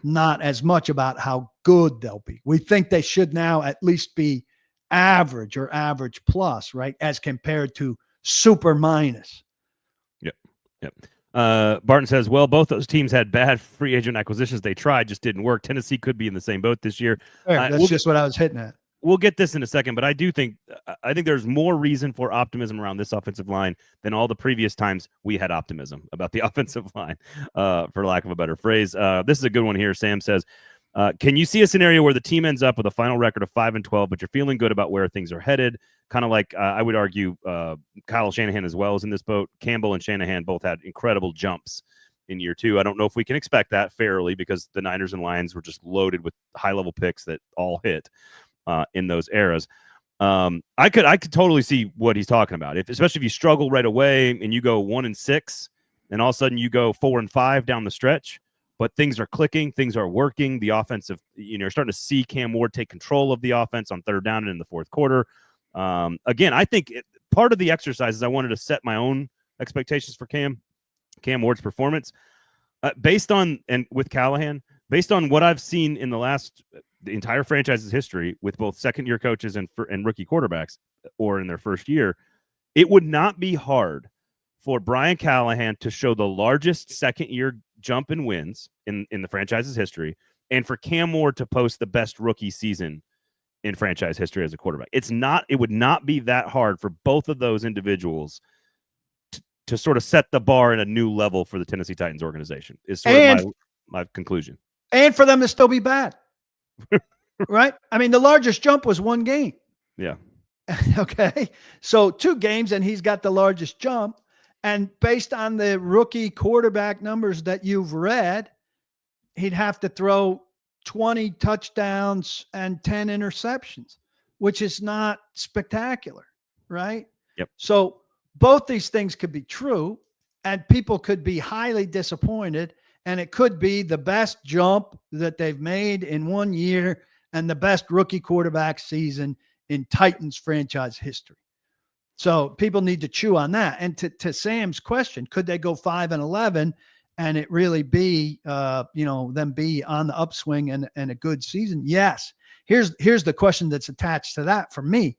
B: not as much about how good they'll be. We think they should now at least be average or average plus, right? As compared to super minus.
A: Yep. Barton says, well, both those teams had bad free agent acquisitions. They tried, just didn't work. Tennessee could be in the same boat this year.
B: That's just what I was hitting at.
A: We'll get this in a second, but I think there's more reason for optimism around this offensive line than all the previous times we had optimism about the offensive line, for lack of a better phrase. This is a good one here. Sam says, can you see a scenario where the team ends up with a final record of 5-12, but you're feeling good about where things are headed? Kind of like I would argue Kyle Shanahan as well is in this boat. Campbell and Shanahan both had incredible jumps in year two. I don't know if we can expect that fairly because the Niners and Lions were just loaded with high-level picks that all hit in those eras. I could totally see what he's talking about. Especially if you struggle right away and you go 1-6, and all of a sudden you go 4-5 down the stretch. But things are clicking, things are working. The offensive, you're starting to see Cam Ward take control of the offense on third down and in the fourth quarter. Again, I think part of the exercise is I wanted to set my own expectations for Cam Ward's performance based on, and with Callahan, based on what I've seen in the entire franchise's history with both second-year coaches and rookie quarterbacks, or in their first year. It would not be hard for Brian Callahan to show the largest second-year jump in wins in the franchise's history, and for Cam Ward to post the best rookie season in franchise history as a quarterback. It would not be that hard for both of those individuals to sort of set the bar in a new level for the Tennessee Titans organization, is sort of my conclusion.
B: And for them to still be bad. Right? I mean, the largest jump was one game.
A: Yeah.
B: Okay. So 2 games and he's got the largest jump. And based on the rookie quarterback numbers that you've read, he'd have to throw 20 touchdowns and 10 interceptions, which is not spectacular, right?
A: Yep.
B: So both these things could be true, and people could be highly disappointed, and it could be the best jump that they've made in 1 year and the best rookie quarterback season in Titans franchise history. So people need to chew on that. And to Sam's question, could they go 5-11 and it really be, them be on the upswing and a good season? Yes. Here's the question that's attached to that for me.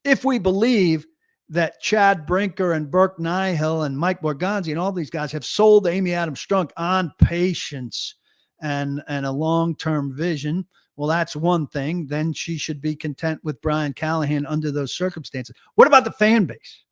B: If we believe that Chad Brinker and Burke Nihill and Mike Borgonzi and all these guys have sold Amy Adams Strunk on patience and a long-term vision, well, that's one thing. Then she should be content with Brian Callahan under those circumstances. What about the fan base?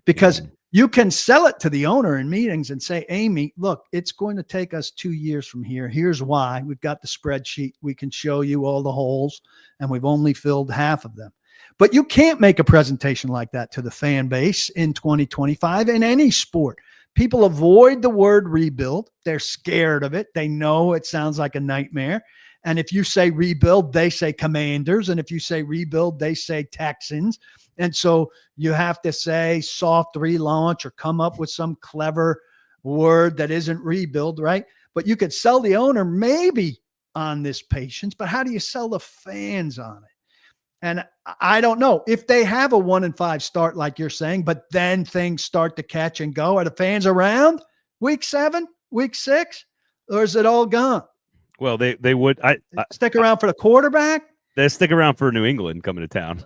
B: Because you can sell it to the owner in meetings and say, Amy, look, it's going to take us 2 years from here. Here's why. We've got the spreadsheet. We can show you all the holes, and we've only filled half of them. But you can't make a presentation like that to the fan base in 2025 in any sport. People avoid the word rebuild. They're scared of it. They know it sounds like a nightmare. And if you say rebuild, they say Commanders. And if you say rebuild, they say Texans. And so you have to say soft relaunch or come up with some clever word that isn't rebuild, right? But you could sell the owner maybe on this patience, but how do you sell the fans on it? And I don't know if they have a 1-5 start, like you're saying, but then things start to catch and go. Are the fans around week 7, week 6, or is it all gone?
A: Well, they would
B: stick around for the quarterback.
A: They stick around for New England coming to town.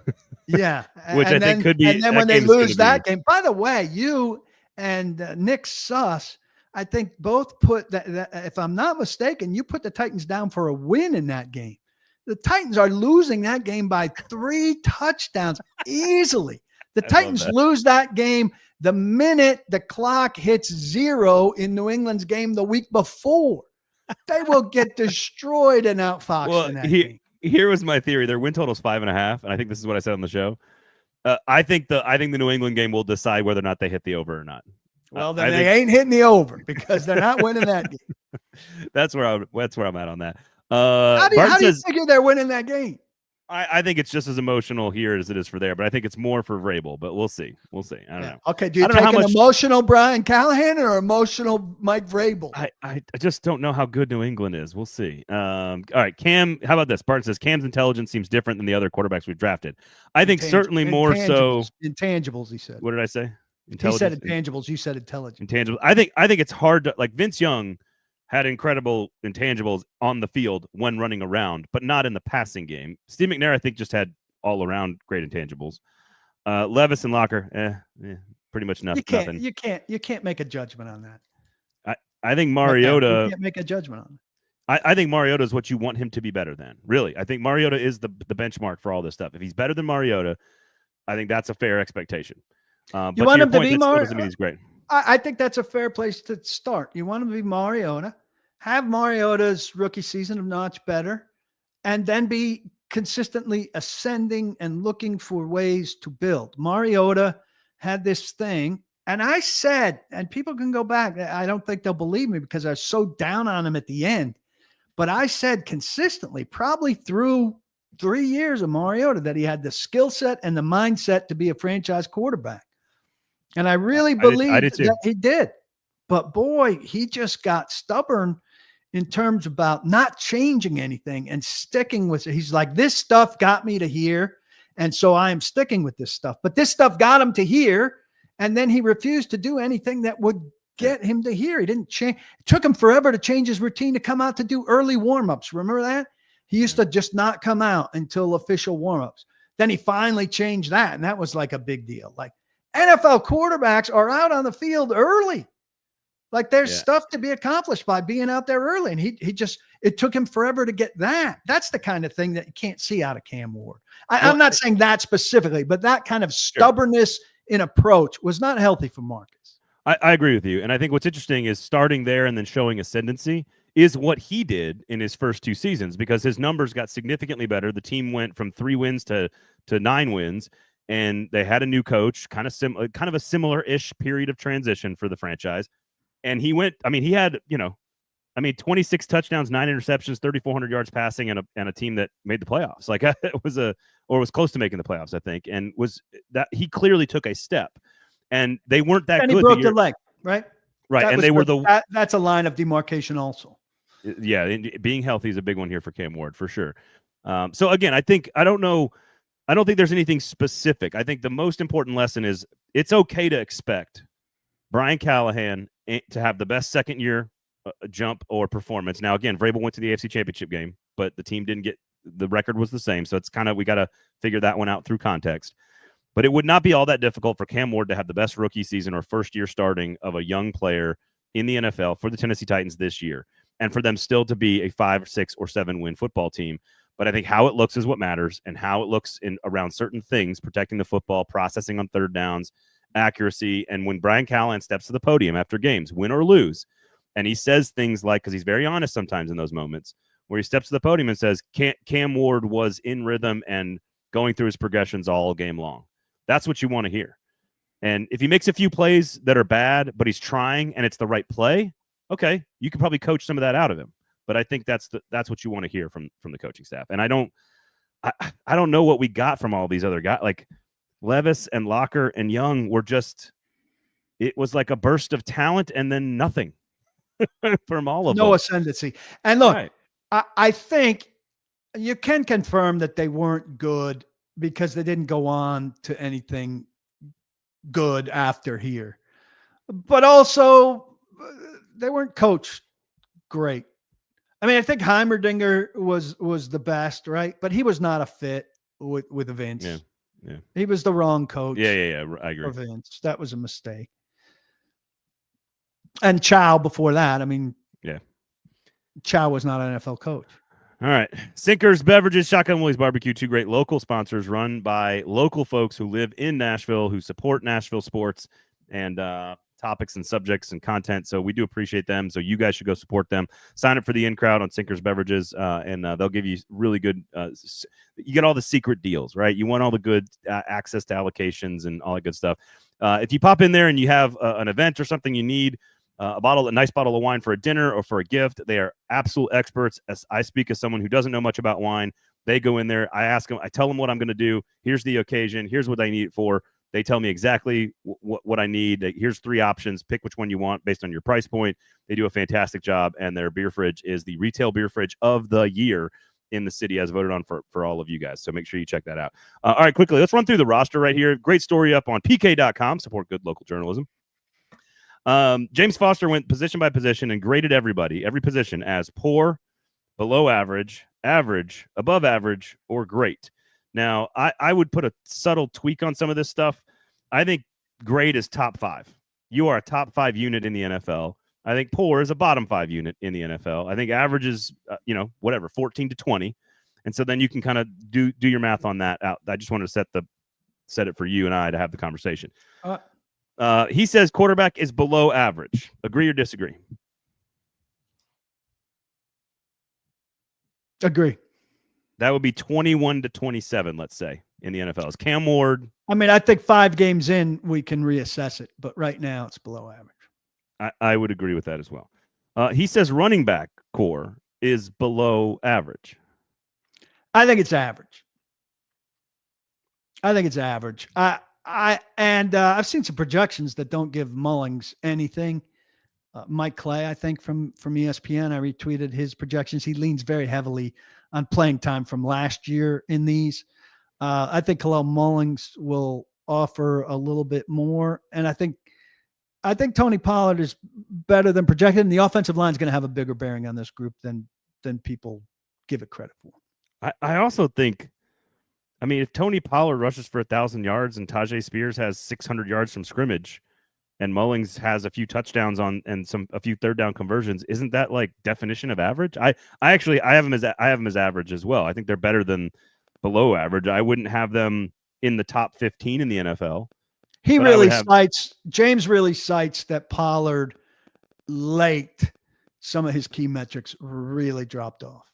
B: Yeah,
A: which I think could be.
B: And then when they lose that game, by the way, you and Nick Suss, I think both put that, if I'm not mistaken, you put the Titans down for a win in that game. The Titans are losing that game by 3 touchdowns easily. The Titans lose that game the minute the clock hits 0 in New England's game the week before. They will get destroyed and outfoxed in that game.
A: Here was my theory. Their win total is 5.5, and I think this is what I said on the show. I think the New England game will decide whether or not they hit the over or not.
B: Well, then they ain't hitting the over because they're not winning that game.
A: That's where I'm at on that.
B: How do you figure they're winning that game?
A: I think it's just as emotional here as it is for there, but I think it's more for Vrabel. But we'll see. I don't know.
B: Okay, do you take an emotional Brian Callahan or emotional Mike Vrabel?
A: I just don't know how good New England is. We'll see. All right, Cam. How about this? Barton says Cam's intelligence seems different than the other quarterbacks we've drafted. I think certainly more so.
B: Intangibles, he said.
A: What did I say?
B: He said intangibles. You said intelligence.
A: Intangibles. I think it's hard to, like, Vince Young had incredible intangibles on the field when running around, but not in the passing game. Steve McNair, I think, just had all around great intangibles. Levis and Locker, pretty much nothing.
B: You can't make a judgment on that.
A: I think Mariota.
B: You can't make a judgment on
A: it. I think Mariota is what you want him to be better than. Really, I think Mariota is the benchmark for all this stuff. If he's better than Mariota, I think that's a fair expectation.
B: You want him to be Mariota?
A: Doesn't mean he's great.
B: I think that's a fair place to start. You want him to be Mariota, have Mariota's rookie season a notch better, and then be consistently ascending and looking for ways to build. Mariota had this thing, and I said, and people can go back, I don't think they'll believe me because I was so down on him at the end, but I said consistently, probably through 3 years of Mariota, that he had the skill set and the mindset to be a franchise quarterback. And I really believe that he did. But boy, he just got stubborn in terms about not changing anything and sticking with it. He's like, this stuff got me to here, and so I am sticking with this stuff. But this stuff got him to here, and then he refused to do anything that would get him to here. He didn't change. It took him forever to change his routine to come out to do early warm-ups. Remember that? He used to just not come out until official warm-ups. Then he finally changed that, and that was like a big deal. Like, NFL quarterbacks are out on the field early. Like, there's stuff to be accomplished by being out there early. And it took him forever to get that. That's the kind of thing that you can't see out of Cam Ward. I'm not saying that specifically, but that kind of stubbornness in approach was not healthy for Marcus.
A: I agree with you. And I think what's interesting is starting there and then showing ascendancy is what he did in his first 2 seasons, because his numbers got significantly better. The team went from 3 wins to 9 wins. And they had a new coach, kind of a similar-ish period of transition for the franchise. And he went, he had, 26 touchdowns, 9 interceptions, 3,400 yards passing, and a team that made the playoffs. Like, it was close to making the playoffs, I think. And he clearly took a step. And they weren't that good.
B: And he broke the leg, right?
A: Right.
B: That's a line of demarcation also.
A: Yeah. Being healthy is a big one here for Cam Ward, for sure. So again, I don't think there's anything specific. I think the most important lesson is it's okay to expect Brian Callahan to have the best second-year jump or performance. Now, again, Vrabel went to the AFC Championship game, but the team didn't get – the record was the same, so it's kind of – we got to figure that one out through context. But it would not be all that difficult for Cam Ward to have the best rookie season or first-year starting of a young player in the NFL for the Tennessee Titans this year, and for them still to be a 5, 6, or 7-win football team. But I think how it looks is what matters, and how it looks around certain things, protecting the football, processing on third downs, accuracy. And when Brian Callahan steps to the podium after games, win or lose, and he says things like, because he's very honest sometimes in those moments, where he steps to the podium and says, Cam Ward was in rhythm and going through his progressions all game long. That's what you want to hear. And if he makes a few plays that are bad, but he's trying and it's the right play, okay, you can probably coach some of that out of him. But I think that's what you want to hear from the coaching staff. And I don't know what we got from all these other guys. Like Levis and Locker and Young were just, it was like a burst of talent and then nothing from all of them.
B: No ascendancy. And look, right. I think you can confirm that they weren't good because they didn't go on to anything good after here. But also, they weren't coached great. I mean, I think Heimerdinger was the best, right? But he was not a fit with Vince.
A: Yeah.
B: He was the wrong coach.
A: Yeah. I agree.
B: For Vince. That was a mistake. And Chow before that. I mean,
A: yeah,
B: Chow was not an NFL coach.
A: All right. Sinkers Beverages, Shotgun Willie's Barbecue, two great local sponsors run by local folks who live in Nashville, who support Nashville sports and topics and subjects and content. So we do appreciate them. So you guys should go support them. Sign up for the in-crowd on Sinkers Beverages, and they'll give you really good you get all the secret deals, right? You want all the good access to allocations and all that good stuff. If you pop in there and you have an event or something you need, a nice bottle of wine for a dinner or for a gift. They are absolute experts. As I speak as someone who doesn't know much about wine, they go in there. I ask them, I tell them what I'm going to do. Here's the occasion. Here's what I need it for. They tell me exactly what I need. Here's 3 options. Pick which one you want based on your price point. They do a fantastic job, and their beer fridge is the retail beer fridge of the year in the city, as voted on for all of you guys. So make sure you check that out. All right, quickly, let's run through the roster right here. Great story up on PK.com. Support good local journalism. James Foster went position by position and graded every position as poor, below average, average, above average, or great. Now, I would put a subtle tweak on some of this stuff. I think great is top 5. You are a top 5 unit in the NFL. I think poor is a bottom 5 unit in the NFL. I think average is, 14 to 20. And so then you can kind of do your math on that out. I just wanted to set it for you and I to have the conversation. He says quarterback is below average. Agree or disagree?
B: Agree.
A: That would be 21 to 27, let's say, in the NFL. Is Cam Ward?
B: I mean, I think 5 games in, we can reassess it. But right now, it's below average.
A: I would agree with that as well. He says running back core is below average.
B: I think it's average. I've seen some projections that don't give Mullings anything. Mike Clay, I think from ESPN, I retweeted his projections. He leans very heavily on playing time from last year in these. I think Kalel Mullings will offer a little bit more, and I think Tony Pollard is better than projected. And the offensive line is going to have a bigger bearing on this group than people give it credit for.
A: I also think. I mean, if Tony Pollard rushes for 1,000 yards and Tajay Spears has 600 yards from scrimmage and Mullings has a few touchdowns and a few third down conversions, isn't that like definition of average? I have them as average as well. I think they're better than below average. I wouldn't have them in the top 15 in the NFL.
B: James really cites that Pollard late, some of his key metrics really dropped off.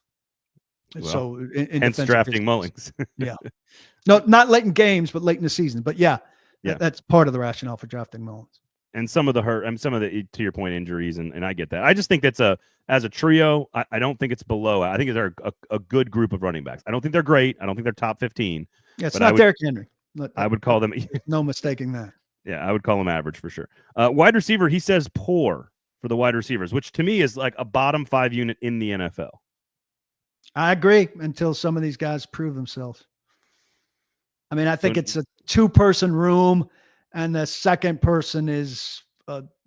A: Well,
B: so
A: hence drafting Mullings.
B: Yeah. No, not late in games, but late in the season. But that's part of the rationale for drafting Mullings.
A: And some of the hurt and some of the, to your point, injuries. And I get that. I just think that's as a trio, I don't think it's below. I think they're a good group of running backs. I don't think they're great. I don't think they're top 15.
B: Yeah, it's not Derrick Henry.
A: I would call them.
B: No mistaking that.
A: Yeah, I would call them average for sure. Wide receiver, he says poor for the wide receivers, which to me is like a bottom 5 unit in the NFL.
B: I agree until some of these guys prove themselves. I mean, I think it's a 2-person room and the second person is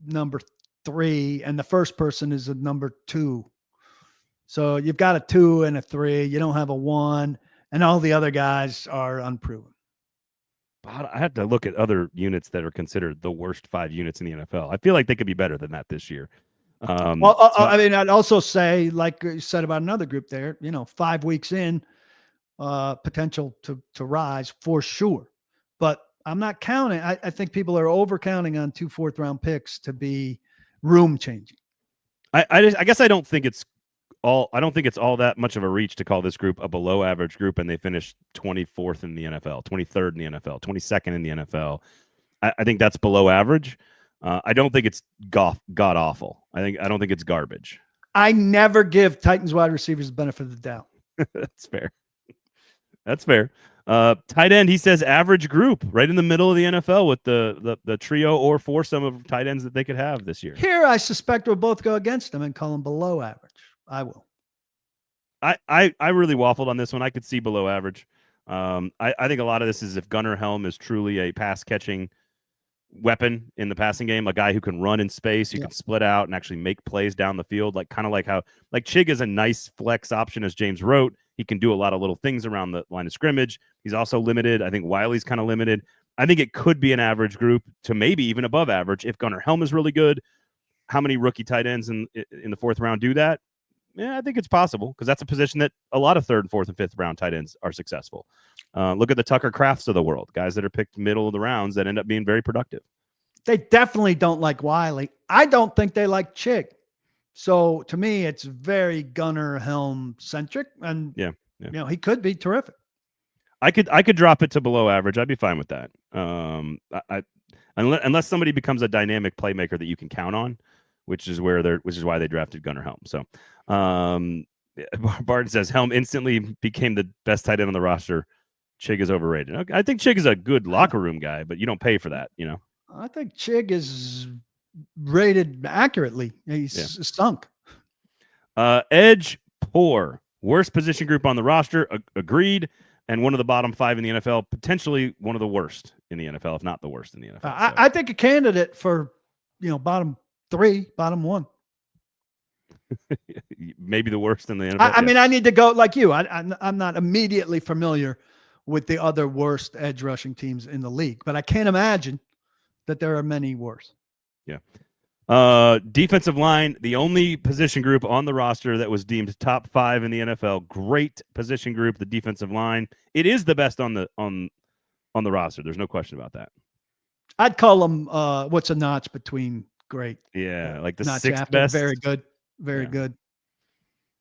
B: number 3 and the first person is a number 2. So you've got a 2 and a 3. You don't have a 1 and all the other guys are unproven.
A: I have to look at other units that are considered the worst 5 units in the NFL. I feel like they could be better than that this year.
B: I mean, I'd also say, like you said about another group there, 5 weeks in, potential to rise for sure. But I'm not counting. I think people are over counting on 2 fourth-round picks to be room changing.
A: I guess I don't think it's all that much of a reach to call this group a below average group, and they finished 24th in the NFL, 23rd in the NFL, 22nd in the NFL. I think that's below average. I don't think it's god awful. I don't think it's garbage.
B: I never give Titans wide receivers the benefit of the doubt.
A: That's fair. Tight end, he says average group, right in the middle of the NFL with the trio or foursome of tight ends that they could have this year.
B: Here, I suspect we'll both go against them and call them below average. I will.
A: I really waffled on this one. I could see below average. I think a lot of this is if Gunnar Helm is truly a pass catching weapon in the passing game, a guy who can run in space, who can split out and actually make plays down the field, like how Chig is a nice flex option, as James wrote. He can do a lot of little things around the line of scrimmage. He's also limited. I think Wiley's kind of limited. I think it could be an average group to maybe even above average if Gunnar Helm is really good. how many rookie tight ends in the fourth round do that? Yeah, I think it's possible because that's a position that a lot of third, fourth, and fifth round tight ends are successful. Look at the Tucker Crafts of the world, guys that are picked middle of the rounds that end up being very productive.
B: They definitely don't like Wiley. I don't think they like Chig. So to me, it's very Gunnar Helm centric, and he could be terrific.
A: I could drop it to below average. I'd be fine with that. Unless somebody becomes a dynamic playmaker that you can count on, which is why they drafted Gunnar Helm. So Barton says Helm instantly became the best tight end on the roster. Chig is overrated. Okay, I think Chig is a good locker room guy, but you don't pay for that,
B: I think Chig is rated accurately. He's stunk.
A: Edge poor. Worst position group on the roster. Agreed. And one of the bottom 5 in the NFL, potentially one of the worst in the NFL, if not the worst in the NFL.
B: I think a candidate for, bottom 3, bottom 1.
A: Maybe the worst in the NFL.
B: I mean, I need to go like you. I'm not immediately familiar with the other worst edge rushing teams in the league, but I can't imagine that there are many worse.
A: Yeah. Defensive line, the only position group on the roster that was deemed top 5 in the NFL. Great position group, the defensive line. It is the best on the roster. There's no question about that.
B: I'd call them what's a notch between great.
A: Yeah, like the
B: notch
A: 6th
B: after.
A: best.
B: Very good. Very good.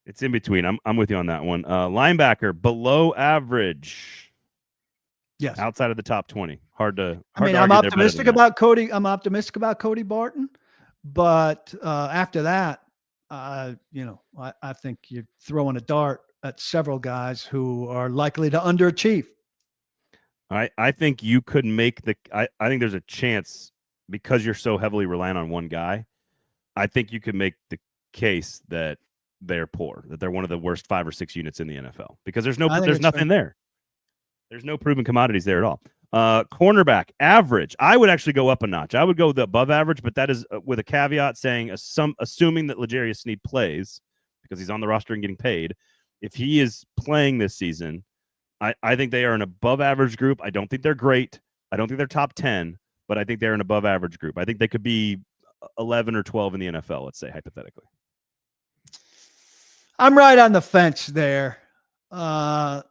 A: It's in between. I'm with you on that one. Linebacker, below average.
B: Yes.
A: Outside of the top 20.
B: I'm optimistic about Cody. I'm optimistic about Cody Barton. But after that, I think you're throwing a dart at several guys who are likely to underachieve.
A: I think you could make I think there's a chance because you're so heavily reliant on one guy. I think you could make the case that they're poor, that they're one of the worst 5 or 6 units in the NFL because there's nothing there. There's no proven commodities there at all. Cornerback, average. I would actually go up a notch. I would go the above average, but that is with a caveat saying assuming that L'Jarius Sneed plays because he's on the roster and getting paid. If he is playing this season, I think they are an above average group. I don't think they're great. I don't think they're top 10, but I think they're an above average group. I think they could be 11 or 12 in the NFL, let's say, hypothetically.
B: I'm right on the fence there. I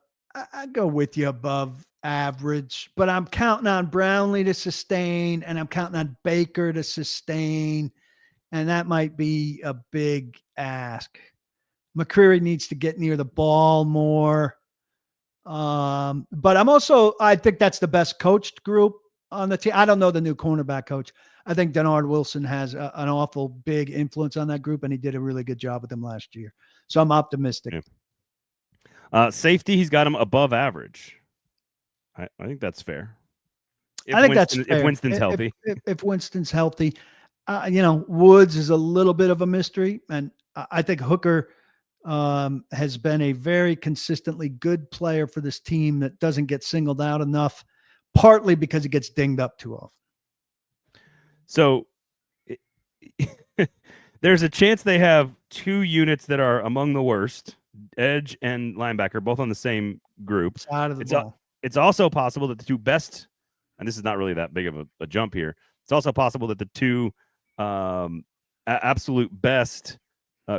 B: go with you above average, but I'm counting on Brownlee to sustain, and I'm counting on Baker to sustain, and that might be a big ask. McCreary needs to get near the ball more. But I think that's the best coached group on the team. I don't know the new cornerback coach. I think Denard Wilson has an awful big influence on that group, and he did a really good job with them last year. So I'm optimistic.
A: Yeah. Safety, he's got him above average. I think that's fair.
B: That's fair.
A: If Winston's healthy.
B: If Winston's healthy. Woods is a little bit of a mystery, and I think Hooker has been a very consistently good player for this team that doesn't get singled out enough, partly because he gets dinged up too often.
A: So there's a chance they have 2 units that are among the worst, edge and linebacker, both on the same group.
B: Side of the ball.
A: It's also possible that the 2 best, and this is not really that big of a jump here, it's also possible that the 2 absolute best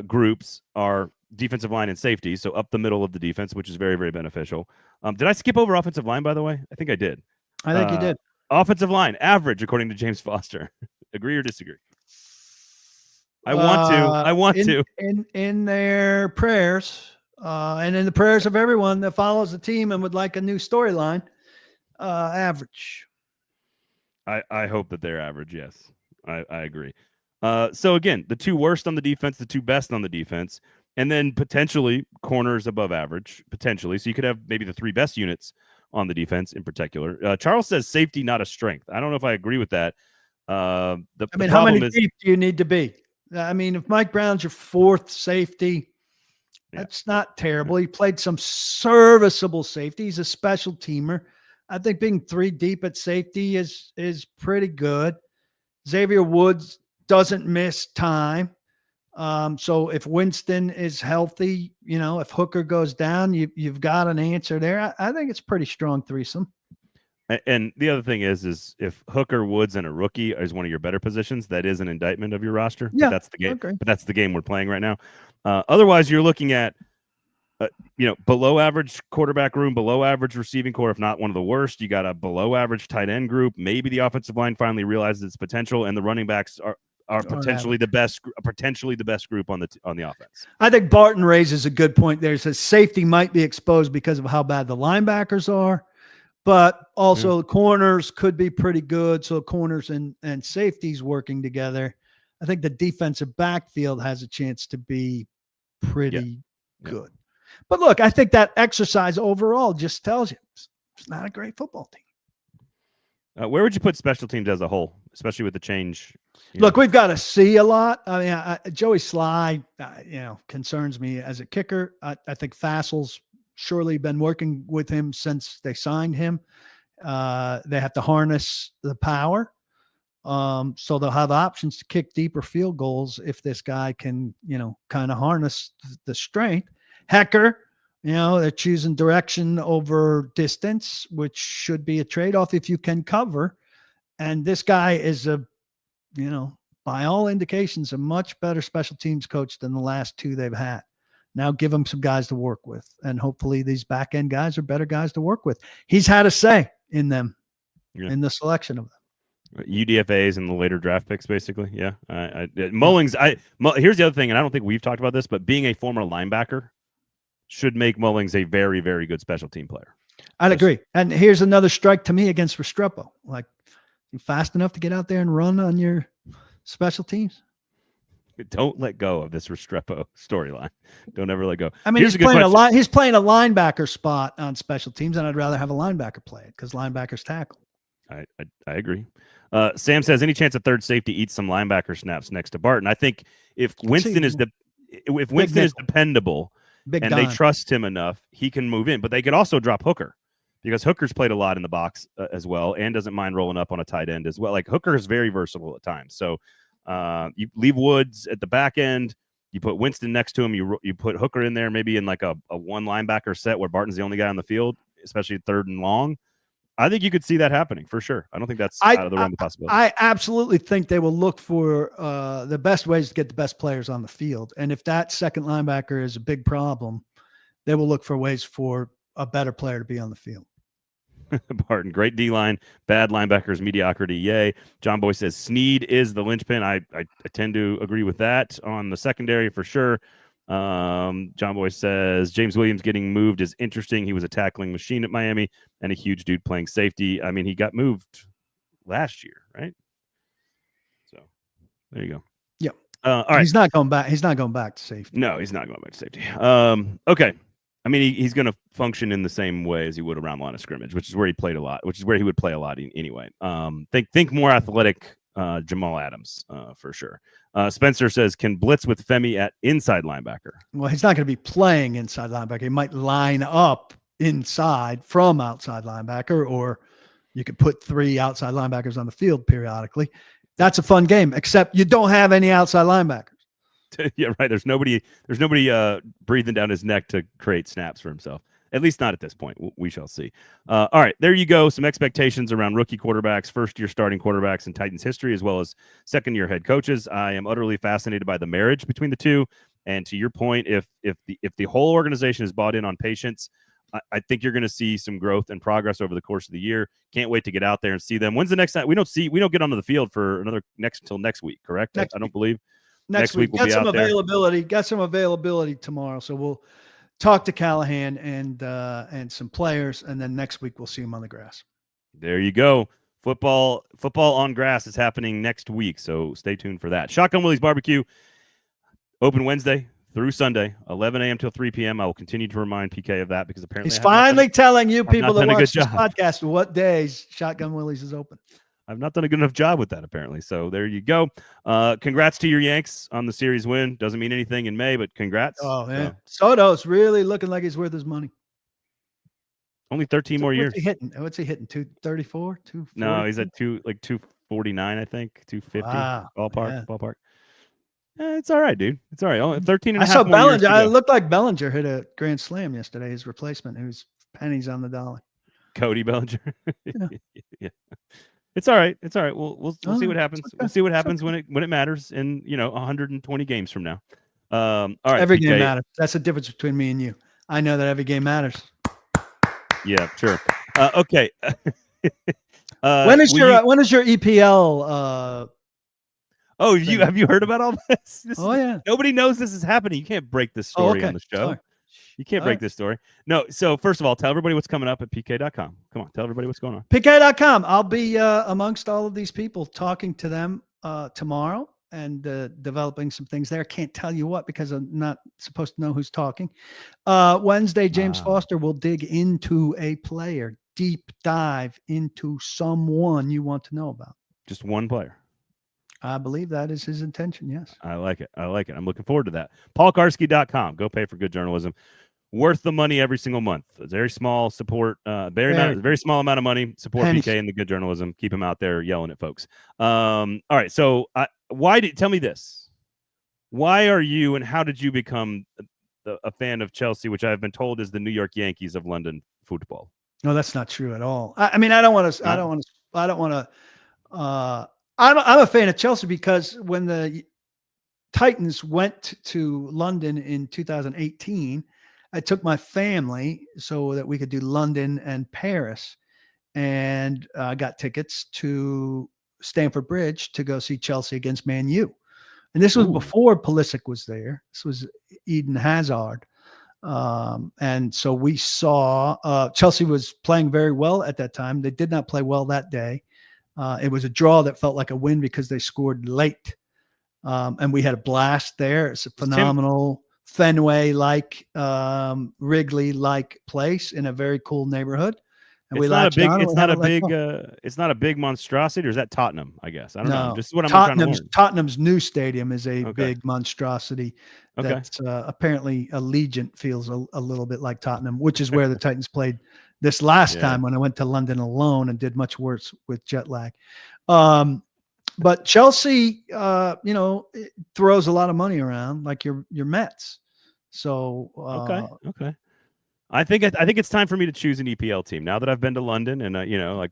A: groups are defensive line and safety, so up the middle of the defense, which is very, very beneficial. Did I skip over offensive line, by the way? I think I did.
B: I think you did.
A: Offensive line, average, according to James Foster. Agree or disagree? I want to.
B: In their prayers, and in the prayers of everyone that follows the team and would like a new storyline, average.
A: I hope that they're average, yes. I agree. So again, the 2 worst on the defense, the 2 best on the defense, and then potentially corners above average, potentially. So you could have maybe the 3 best units on the defense in particular. Charles says safety, not a strength. I don't know if I agree with that. How
B: many deep do you need to be? I mean, if Mike Brown's your 4th safety, that's not terrible. He played some serviceable safety. He's a special teamer. I think being 3 deep at safety is pretty good. Xavier Woods doesn't miss time. So if Winston is healthy, if Hooker goes down, you've got an answer there. I think it's pretty strong threesome.
A: And the other thing is if Hooker, Woods, and a rookie is one of your better positions, that is an indictment of your roster.
B: Yeah,
A: but that's the game.
B: okay.
A: But that's the game we're playing right now. Otherwise, you're looking at below average quarterback room, below average receiving core, if not one of the worst. You got a below average tight end group. Maybe the offensive line finally realizes its potential, and the running backs are potentially the best group on the offense.
B: I think Barton raises a good point there. He says safety might be exposed because of how bad the linebackers are, but also corners could be pretty good. So corners and safeties working together. I think the defensive backfield has a chance to be pretty good. But look, I think that exercise overall just tells you it's not a great football team.
A: Where would you put special teams as a whole, especially with the change?
B: Look, we've got to see a lot. I mean, Joey Sly, concerns me as a kicker. I think Fassel's surely been working with him since they signed him. They have to harness the power. So they'll have options to kick deeper field goals if this guy can, kind of harness the strength. Hecker, they're choosing direction over distance, which should be a trade-off if you can cover. And this guy is by all indications, a much better special teams coach than the last two they've had. Now give him some guys to work with. And hopefully these back-end guys are better guys to work with. He's had a say in them, in the selection of them.
A: UDFAs and the later draft picks, basically. Yeah. Mullings, here's the other thing, and I don't think we've talked about this, but being a former linebacker should make Mullings a very, very good special team player.
B: I'd agree. And here's another strike to me against Restrepo. Like, you fast enough to get out there and run on your special teams?
A: Don't let go of this Restrepo storyline. Don't ever let go.
B: I mean, he's playing a linebacker spot on special teams, and I'd rather have a linebacker play it because linebackers tackle.
A: I agree. Sam says, any chance a third safety eats some linebacker snaps next to Barton? I think if Winston is dependable and they trust him enough, he can move in. But they could also drop Hooker because Hooker's played a lot in the box as well and doesn't mind rolling up on a tight end as well. Like, Hooker is very versatile at times. So you leave Woods at the back end. You put Winston next to him. You put Hooker in there, maybe in like a one linebacker set where Barton's the only guy on the field, especially third and long. I think you could see that happening for sure. I don't think that's out of the realm of possibility.
B: I absolutely think they will look for the best ways to get the best players on the field. And if that second linebacker is a big problem, they will look for ways for a better player to be on the field.
A: Barton, great D-line, bad linebackers, mediocrity, yay. John Boy says Snead is the linchpin. I tend to agree with that on the secondary for sure. John Boy says James Williams getting moved is interesting. He was a tackling machine at Miami and a huge dude playing safety. I mean, he got moved last year, right? So there you go.
B: Yep.
A: All right.
B: He's not going back. He's not going back to safety.
A: No, he's not going back to safety. Okay. I mean, he's going to function in the same way as he would around the line of scrimmage, which is where he played a lot, which is where he would play a lot anyway. Think more athletic Jamal Adams for sure. Spencer says, can blitz with Femi at inside linebacker?
B: Well, he's not going to be playing inside linebacker. He might line up inside from outside linebacker, or you could put three outside linebackers on the field periodically. That's a fun game, except you don't have any outside linebackers.
A: Yeah, right. There's nobody breathing down his neck to create snaps for himself. At least not at this point. We shall see. All right, there you go. Some expectations around rookie quarterbacks, first-year starting quarterbacks in Titans history, as well as second-year head coaches. I am utterly fascinated by the marriage between the two. And to your point, if the whole organization is bought in on patience, I think you're going to see some growth and progress over the course of the year. Can't wait to get out there and see them. When's the next time? We don't get onto the field for until next week, correct? I don't believe. Next week we'll be out there.
B: Got some availability tomorrow, so we'll talk to Callahan and some players, and then next week we'll see him on the grass.
A: There you go. Football on grass is happening next week, so stay tuned for that. Shotgun Willie's Barbecue, open Wednesday through Sunday, 11 a.m. till 3 p.m. I will continue to remind PK of that because apparently
B: he's finally telling you people that watch this podcast what days Shotgun Willie's is open.
A: I've not done a good enough job with that, apparently. So there you go. Congrats to your Yanks on the series win. Doesn't mean anything in May, but congrats.
B: Oh, man. Soto's really looking like he's worth his money.
A: Only 13 more years.
B: What's he hitting? 234? 240?
A: No, he's at 249, I think. 250.
B: Wow.
A: Ballpark. It's all right, dude. It's all right. Only 13 and a half
B: I saw
A: more
B: Bellinger.
A: years to go.
B: It looked like Bellinger hit a grand slam yesterday, his replacement, who's pennies on the dollar.
A: Cody Bellinger. Yeah. It's all right. It's all right. We'll see what happens.
B: Okay.
A: We'll see what happens when it matters in 120 games from now. All right.
B: Every
A: PK.
B: game matters. That's the difference between me and you. I know that every game matters.
A: Yeah, sure. Okay.
B: When is your EPL?
A: Have you heard about all this?
B: Yeah.
A: Nobody knows this is happening. You can't break this story on the show.
B: Sorry.
A: You can't break this story. No. So first of all, tell everybody what's coming up at PK.com. Come on, tell everybody what's going on.
B: PK.com. I'll be amongst all of these people talking to them tomorrow and developing some things there. Can't tell you what because I'm not supposed to know who's talking. Wednesday, James Foster will dig into a player, deep dive into someone you want to know about.
A: Just one player.
B: I believe that is his intention. Yes.
A: I like it. I'm looking forward to that. PaulKuharsky.com. Go pay for good journalism. Worth the money every single month. It's very small support. Very small amount of money. Support PK and the good journalism. Keep him out there yelling at folks. All right. So tell me this. Why are you and how did you become a fan of Chelsea, which I've been told is the New York Yankees of London football?
B: No, that's not true at all. I'm a fan of Chelsea because when the Titans went to London in 2018, I took my family so that we could do London and Paris, and I got tickets to Stamford Bridge to go see Chelsea against Man U. And this was before Pulisic was there. This was Eden Hazard. And so we saw Chelsea was playing very well at that time. They did not play well that day. It was a draw that felt like a win because they scored late. And we had a blast there. It's a phenomenal Fenway-like, Wrigley-like place in a very cool neighborhood. And
A: it's not a big monstrosity, or is that Tottenham? I guess I don't know. Just what I'm trying to learn.
B: Tottenham's new stadium is a big monstrosity. Okay. That's apparently Allegiant feels a little bit like Tottenham, which is where the Titans played this last time when I went to London alone and did much worse with jet lag. But Chelsea, it throws a lot of money around like your Mets. So
A: okay. I think it's time for me to choose an EPL team now that I've been to London and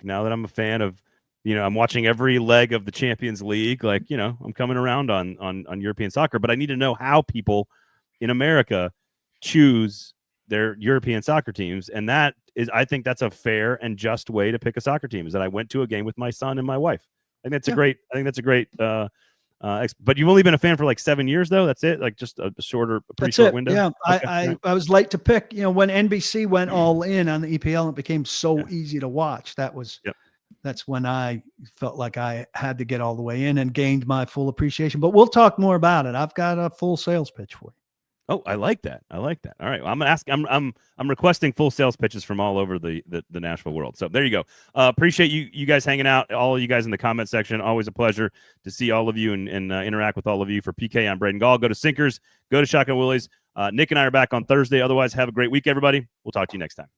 A: now that I'm a fan of, I'm watching every leg of the Champions League. I'm coming around on European soccer, but I need to know how people in America choose their European soccer teams, and I think that's a fair and just way to pick a soccer team. Is that I went to a game with my son and my wife. I think that's a great. But you've only been a fan for like 7 years, though. That's it. Like just a pretty short window.
B: Yeah, okay. I was late to pick. When NBC went all in on the EPL, it became so easy to watch. That's when I felt like I had to get all the way in and gained my full appreciation. But we'll talk more about it. I've got a full sales pitch for you.
A: Oh, I like that. All right, well, I'm gonna ask. I'm requesting full sales pitches from all over the Nashville world. So there you go. Appreciate you guys hanging out. All of you guys in the comment section. Always a pleasure to see all of you and interact with all of you. For PK, I'm Braden Gall. Go to Sinkers. Go to Shotgun Willie's. Nick and I are back on Thursday. Otherwise, have a great week, everybody. We'll talk to you next time.